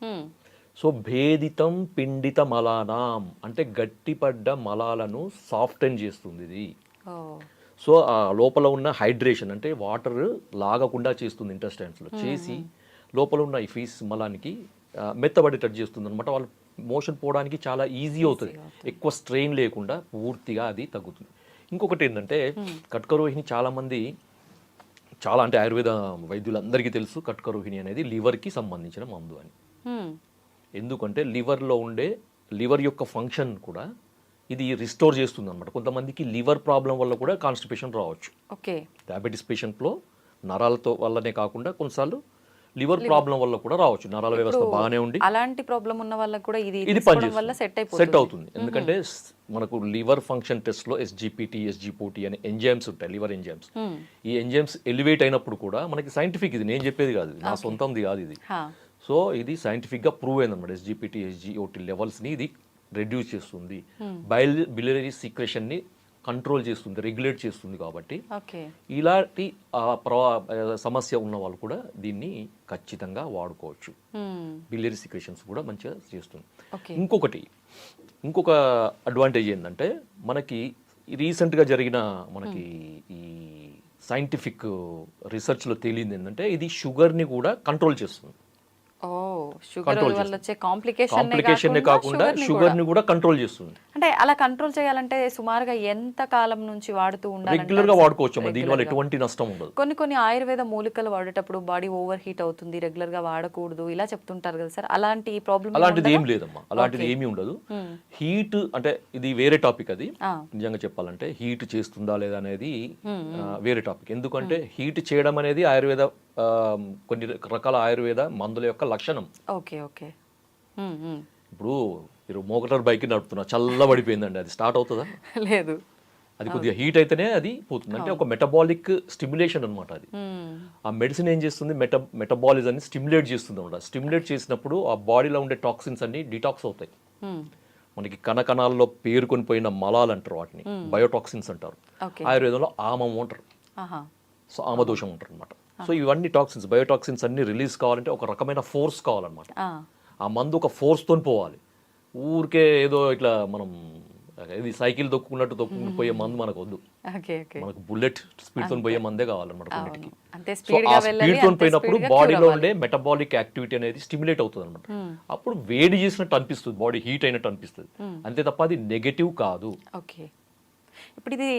సో భేదితం పిండిత మలానాం అంటే గట్టిపడ్డ మలాలను సాఫ్టెన్ చేస్తుంది ఇది. సో ఆ లోపల ఉన్న హైడ్రేషన్ అంటే వాటర్ లాగకుండా చేస్తుంది ఇంటెస్టైన్స్లో, చేసి లోపల ఉన్న ఈ ఫీస్ మలానికి మెత్తబడేటట్టు చేస్తుంది అనమాట. వాళ్ళు మోషన్ పోవడానికి చాలా ఈజీ అవుతుంది, ఎక్కువ స్ట్రెయిన్ లేకుండా పూర్తిగా అది తగ్గుతుంది. ఇంకొకటి ఏంటంటే కటుక రోహిణి చాలా మంది చాలా అంటే ఆయుర్వేద వైద్యులందరికీ తెలుసు కట్కరోహిణి అనేది లివర్కి సంబంధించిన మందు అని. ఎందుకంటే లివర్ యొక్క ఫంక్షన్ కూడా ఇది రిస్టోర్ చేస్తుంది అనమాట. కొంతమందికి లివర్ ప్రాబ్లం వల్ల కూడా కాన్స్టిపేషన్ రావచ్చు. ఓకే. డయాబెటీస్ పేషెంట్లో నరాలతో వల్లనే కాకుండా కొన్నిసార్లు లివర్ ప్రాబ్లం వల్ల కూడా రావచ్చు. నరాల వ్యవస్థ బాగానే ఉండి అలాంటి ప్రాబ్లం ఉన్న వాళ్ళకి కూడా ఇది ఇది తీసుకోవడం వల్ల సెట్ అవుతుంది. ఎందుకంటే మనకు లివర్ ఫంక్షన్ టెస్ట్ లో ఎస్జిపిటి, ఎస్జిపోటి అనే ఎంజైమ్స్ ఉంటాయి, లివర్ ఎంజైమ్స్. ఈ ఎంజైమ్స్ ఎలివేట్ అయినప్పుడు కూడా మనకి సైంటిఫిక్, ఇది నేను చెప్పేది కాదు, నా సొంతంది కాదు ఇది. సో ఇది సైంటిఫిక్ గా ప్రూవ్ అయింది అనమాట. ఎస్జిపిటి, ఎస్జిఓటి లెవెల్స్ ని ఇది రెడ్యూస్ చేస్తుంది, బిలియరీ సీక్రెషన్ ని కంట్రోల్ చేస్తుంది, రెగ్యులేట్ చేస్తుంది. కాబట్టి ఇలాంటి సమస్య ఉన్న వాళ్ళు కూడా దీన్ని ఖచ్చితంగా వాడుకోవచ్చు. బిలియరీ సీక్రెషన్స్ కూడా మంచిగా చేస్తుంది. ఇంకొక అడ్వాంటేజ్ ఏంటంటే మనకి రీసెంట్గా జరిగిన మనకి ఈ సైంటిఫిక్ రీసెర్చ్లో తేలింది ఏంటంటే ఇది షుగర్ని కూడా కంట్రోల్ చేస్తుంది. కాంప్లికేషన్ కాకుండా షుగర్ ని కూడా కంట్రోల్ చేస్తుంది. అంటే అలా కంట్రోల్ చేయాలంటే సుమారుగా ఎంత కాలం నుంచి వాడుతూ ఉండాలి? రెగ్యులర్ గా వాడుకోవచ్చు, దీనివల్ల ఎటువంటి నష్టం ఉండదు. కొన్ని ఆయుర్వేద మూలికలు వాడేటప్పుడు బాడీ ఓవర్ హీట్ అవుతుంది, రెగ్యులర్ గా వాడకూడదు ఇలా చెప్తుంటారు కదా సార్, అలాంటి ప్రాబ్లం? అలాంటిది ఏం లేదమ్మా, అలాంటిది ఏమీ ఉండదు. హీట్ అంటే ఇది వేరే టాపిక్. అది నిజంగా చెప్పాలంటే హీట్ చేస్తుందా లేదా అనేది వేరే టాపిక్. ఎందుకంటే హీట్ చేయడం అనేది ఆయుర్వేద కొన్ని రకాల ఆయుర్వేద మందుల యొక్క లక్షణం. ఇప్పుడు మీరు మోటార్ బైక్ నడుపుతున్నా, చల్ల పడిపోయిందండి, అది స్టార్ట్ అవుతుందా? లేదు. అది కొద్దిగా హీట్ అయితేనే అది పోతుంది. అంటే ఒక మెటబాలిక్ స్టిమ్యులేషన్ అనమాట. అది ఆ మెడిసిన్ ఏం చేస్తుంది, మెటబాలిజాన్ని స్టిమ్యులేట్ చేస్తుంది అనమాట. స్టిమ్యులేట్ చేసినప్పుడు ఆ బాడీలో ఉండే టాక్సిన్స్ అన్ని డిటాక్స్ అవుతాయి. మనకి కణకణాల్లో పేరుకొని పోయిన మలాలు అంటారు, వాటిని బయోటాక్సిన్స్ అంటారు. ఆయుర్వేదంలో ఆమం అంటారు, సో ఆమదోషం అంటారు అనమాట. సో ఇవన్నీ టాక్సిన్స్, బయోటాక్సిన్స్ అన్ని రిలీజ్ కావాలంటే ఒక రకమైన ఫోర్స్ కావాలన్నమాట. ఆ మందు ఒక ఫోర్స్తో పోవాలి. ఊరికే ఏదో ఇట్లా మనం ఇది సైకిల్ తొక్కున్నట్టు పోయే మందు మనకు వద్దు. మనకు బుల్లెట్ స్పీడ్తో పోయే మందే కావాలన్నమాట కొన్నిటికి. స్పీడ్తో పోయినప్పుడు బాడీలో ఉండే మెటబాలిక్ యాక్టివిటీ అనేది స్టిమ్యులేట్ అవుతుంది అనమాట. అప్పుడు వేడి చేసినట్టు అనిపిస్తుంది, బాడీ హీట్ అయినట్టు అనిపిస్తుంది, అంతే తప్ప అది నెగటివ్ కాదు. ఇప్పుడు ఇది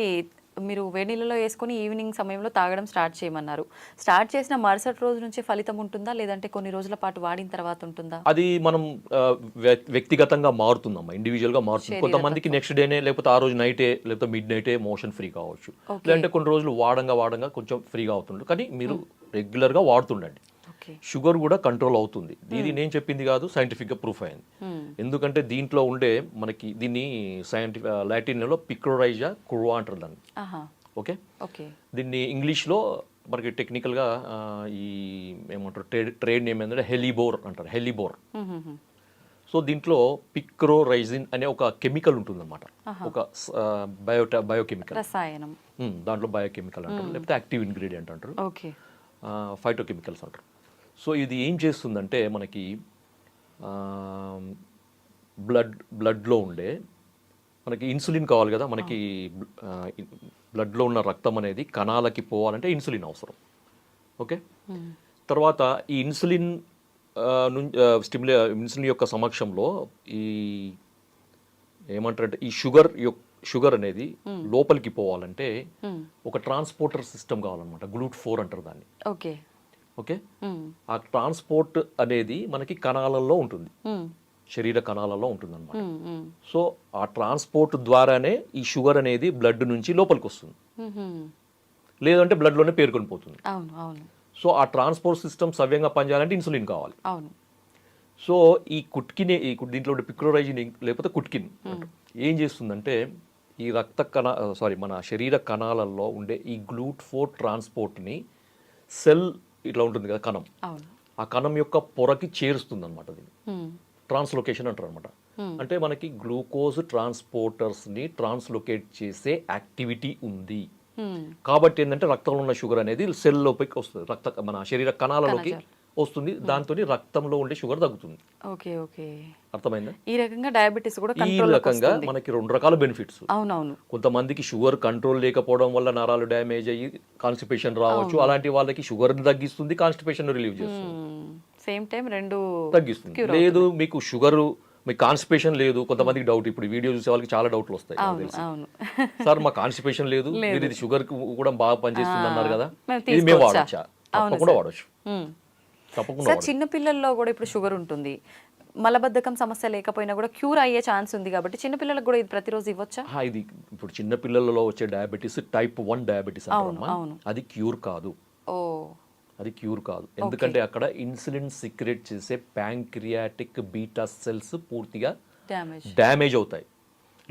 మీరు వేడి నీళ్ళలో వేసుకొని ఈవినింగ్ సమయంలో తాగడం స్టార్ట్ చేయమన్నారు. స్టార్ట్ చేసిన మరుసటి రోజు నుంచి ఫలితం ఉంటుందా, లేదంటే కొన్ని రోజుల పాటు వాడిన తర్వాత ఉంటుందా? అది మనం వ్యక్తిగతంగా మారుతుందమ్మా, ఇండివిజువల్ గా మారుతుంది. కొంతమందికి నెక్స్ట్ డేనే, లేకపోతే ఆ రోజు నైటే, లేకపోతే మిడ్ నైటే మోషన్ ఫ్రీ కావచ్చు. లేదంటే కొన్ని రోజులు వాడంగా కొంచెం ఫ్రీగా అవుతుంది. కానీ మీరు రెగ్యులర్ గా వాడుతుండండి. షుగర్ కూడా కంట్రోల్ అవుతుంది. ఇది నేను చెప్పింది కాదు, సైంటిఫిక్ గా ప్రూఫ్ అయింది. ఎందుకంటే దీంట్లో ఉండే మనకి దీన్ని లాటిన్ లో పిక్రోరైజా కుర్వా అంటారు దాన్ని. ఓకే, దీన్ని ఇంగ్లీష్ లో మనకి టెక్నికల్ గా ఈ ఏమంటారు ట్రేడ్ నేమ్ ఏంటంటే హెలిబోర్ అంటారు, హెలిబోర్. సో దీంట్లో పిక్రోరైజిన్ అనే ఒక కెమికల్ ఉంటుంది అనమాట, ఒక బయోకెమికల్ రసాయనం. దాంట్లో బయోకెమికల్ అంటారు, లేకపోతే యాక్టివ్ ఇంగ్రీడియంట్ అంటారు, ఫైటోకెమికల్స్ అంటారు. సో ఇది ఏం చేస్తుందంటే మనకి బ్లడ్లో ఉండే మనకి ఇన్సులిన్ కావాలి కదా, మనకి బ్లడ్లో ఉన్న రక్తం అనేది కణాలకి పోవాలంటే ఇన్సులిన్ అవసరం. ఓకే, తర్వాత ఈ ఇన్సులిన్ ఇన్సులిన్ యొక్క సమక్షంలో ఈ ఏమంటారంటే ఈ షుగర్ అనేది లోపలికి పోవాలంటే ఒక ట్రాన్స్పోర్టర్ సిస్టమ్ కావాలన్నమాట, GLUT4 అంటారు దాన్ని. ఓకే, ఆ ట్రాన్స్పోర్ట్ అనేది మనకి కణాలలో ఉంటుంది, శరీర కణాలలో ఉంటుంది అనమాట. సో ఆ ట్రాన్స్పోర్ట్ ద్వారానే ఈ షుగర్ అనేది బ్లడ్ నుంచి లోపలికి వస్తుంది, లేదంటే బ్లడ్లోనే పేరుకొని పోతుంది. సో ఆ ట్రాన్స్పోర్ట్ సిస్టమ్ సవ్యంగా పనిచేయాలంటే ఇన్సులిన్ కావాలి. సో ఈ దీంట్లో పిక్రోరైజిన్ లేకపోతే కుట్కిన్ ఏం చేస్తుందంటే ఈ మన శరీర కణాలలో ఉండే ఈ GLUT4 ట్రాన్స్పోర్ట్ని సెల్ ఇట్లా ఉంటుంది కదా కణం, ఆ కణం యొక్క పొరకి చేరుస్తుంది అనమాట. దీన్ని ట్రాన్స్లోకేషన్ అంటారు అనమాట. అంటే మనకి గ్లూకోజ్ ట్రాన్స్పోర్టర్స్ని ట్రాన్స్లోకేట్ చేసే యాక్టివిటీ ఉంది. కాబట్టి ఏంటంటే రక్తంలో ఉన్న షుగర్ అనేది సెల్ లోపలికి వస్తుంది, మన శరీర కణాలలోకి వస్తుంది, దాంతో రక్తంలో ఉండే షుగర్ తగ్గుతుంది. అర్థమైందా? ఈ రకంగా డయాబెటీస్ కూడా ఈ రకంగా మనకి 2 రకాల బెనిఫిట్స్. కొంతమందికి షుగర్ కంట్రోల్ లేకపోవడం వల్ల నరాలు డ్యామేజ్ అయ్యి కాన్స్టిపేషన్ రావచ్చు. అలాంటి వాళ్ళకి షుగర్ తగ్గిస్తుంది, కాన్స్టిపేషన్ రిలీవ్ చేస్తుంది, సేమ్ టైం రెండు తగ్గిస్తుంది. లేదు మీకు షుగర్ మీకు కాన్స్టిపేషన్ లేదు, కొంతమందికి డౌట్, ఇప్పుడు వీడియో చూసే వాళ్ళకి చాలా డౌట్లు వస్తాయి నాకు అవును తెలిసి. అవును సార్ మా కాన్స్టిపేషన్ లేదు, మీరు ఇది షుగర్ కూడా బాగా పనిచేస్తుంది అన్నారు కదా, మేము ఇది మేము తీసుకోవచ్చా? వాడొచ్చా? తప్పకుండా వాడచ్చు, మ్మ్. తప్పకుండా సార్ వాడచ్చు. చిన్న పిల్లల్లో కూడా ఇప్పుడు షుగర్ ఉంటుంది, మలబద్ధకం సమస్య లేకపోయినా కూడా క్యూర్ అయ్యే ఛాన్స్ ఉంది కాబట్టి చిన్న పిల్లలకు కూడా ఇది ప్రతిరోజు ఇవ్వచ్చా? ఇది ఇప్పుడు చిన్న పిల్లలలో వచ్చే డయాబెటీస్ టైప్ 1 డయాబెటీస్ అంటారమ్మా, అవును. అది క్యూర్ కాదు, ఓ అది క్యూర్ కాదు. ఎందుకంటే అక్కడ ఇన్సులిన్ సిక్రెట్ చేసే ప్యాంక్రియాటిక్ బీటా సెల్స్ పూర్తిగా డ్యామేజ్ అవుతాయి,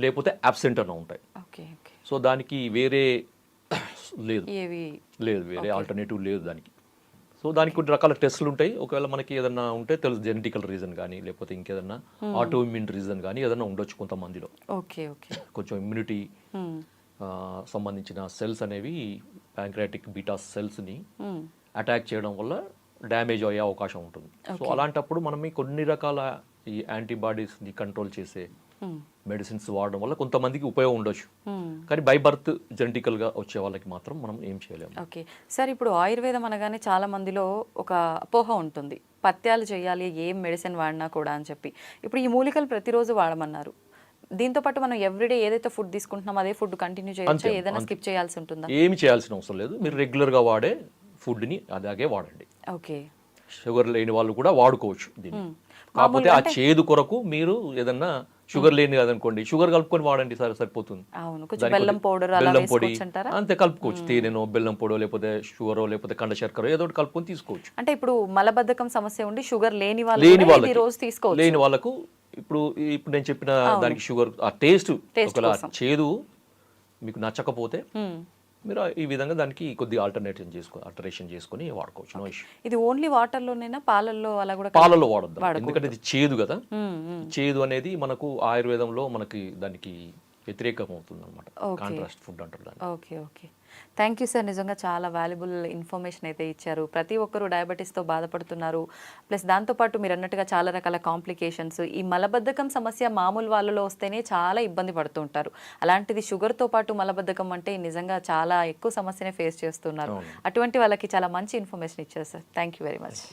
లేకపోతే అబ్సెంట్ అన్న ఉంటాయి. ఓకే ఓకే సో దానికి వేరే లేదు, ఏవి లేదు వేరే ఆల్టర్నేటివ్ లేదు దానికి. సో దానికి కొన్ని రకాల టెస్టులు ఉంటాయి, ఒకవేళ మనకి ఏదన్నా ఉంటే తెలుసు, జెనెటికల్ రీజన్ కానీ లేకపోతే ఇంకేదన్నా ఆటో ఇమ్యూన్ రీజన్ కానీ ఏదన్నా ఉండొచ్చు కొంతమందిలో. ఓకే ఓకే కొంచెం ఇమ్యూనిటీ సంబంధించిన సెల్స్ అనేవి ప్యాంక్రియాటిక్ బీటా సెల్స్ని అటాక్ చేయడం వల్ల డ్యామేజ్ అయ్యే అవకాశం ఉంటుంది. సో అలాంటప్పుడు మనం ఈ కొన్ని రకాల ఈ యాంటీబాడీస్ని కంట్రోల్ చేసే మెడిసిన్స్ వాడడం వల్ల కొంతమందికి ఉపయోగం ఉండొచ్చు, కానీ బై బర్త్ జెనెటికల్గా వచ్చే వాళ్ళకి మాత్రం మనం ఏం చేయలేము. ఓకే సార్, ఇప్పుడు ఆయుర్వేదం అనగానే చాలా మందిలో ఒక అపోహ ఉంటుంది, పథ్యాలు చేయాలి ఏం మెడిసిన్ వాడినా కూడా అని చెప్పి. ఇప్పుడు ఈ మూలికలు ప్రతిరోజు వాడమన్నారు, దీంతో పాటు మనం ఎవ్రీడే ఏదైతే ఫుడ్ తీసుకుంటున్నాం అదే ఫుడ్ కంటిన్యూ చేయొచ్చా, ఏదైనా స్కిప్ చేయాల్సి ఉంటుందా? ఏమి చేయాల్సిన అవసరం లేదు, మీరు రెగ్యులర్గా వాడే ఫుడ్ని అలాగే వాడండి. ఓకే, షుగర్ లేని వాళ్ళు కూడా వాడుకోవచ్చు దీన్ని, కాకపోతే ఆ చేదు కొరకు మీరు ఏదన్నా షుగర్ లేని కదనుకోండి, షుగర్ కలుపుకొని వాడండి సార్, సరిపోతుంది. అవును, కొంచెం బెల్లం పౌడర్ అలా బెల్లం పొడి వేసుకోవచ్చు అంటారా? అంతే కలుపుకోవచ్చు, తేనెనో బెల్లం పొడో లేకపోతే షుగరో లేకపోతే కండ శర్కర ఏదో ఒకటి కలుపుకొని తీసుకోవచ్చు. అంటే ఇప్పుడు మలబద్ధకం సమస్య ఉండి షుగర్ లేని వాళ్ళు లేని కూడా ఇది వాళ్ళకి రోజు తీసుకోవచ్చు. లేని వాళ్ళకు ఇప్పుడు నేను చెప్పిన దానికి షుగర్ ఆ టేస్ట్ ఒకవేళ చేదు మీకు నచ్చకపోతే మీరు ఈ విధంగా దానికి కొద్ది ఆల్టరేషన్ చేసుకొని వాడుకోవచ్చు, నో ఇష్యూ. ఇది ఓన్లీ వాటర్ లోనేనా, పాలల్లో అలా కూడా? పాలలో వాడద్దు, ఎందుకంటే ఇది చేదు కదా, చేదు అనేది మనకు ఆయుర్వేదంలో మనకి దానికి వ్యతిరేకం అవుతుంది అనమాట, కాంట్రాస్ట్ ఫుడ్ అంటారు దాన్ని. Okay okay, thank you sir, నిజంగా చాలా వాల్యుబుల్ ఇన్ఫర్మేషన్ అయితే ఇచ్చారు. ప్రతి ఒక్కరూ డయాబెటీస్తో బాధపడుతున్నారు, ప్లస్ దాంతోపాటు మీరు అన్నట్టుగా చాలా రకాల కాంప్లికేషన్స్, ఈ మలబద్ధకం సమస్య మామూలు వాళ్ళలో వస్తేనే చాలా ఇబ్బంది పడుతూ ఉంటారు, అలాంటిది షుగర్తో పాటు మలబద్ధకం అంటే నిజంగా చాలా ఎక్కువ సమస్యనే ఫేస్ చేస్తున్నారు. అటువంటి వాళ్ళకి చాలా మంచి ఇన్ఫర్మేషన్ ఇచ్చారు sir, thank you very much.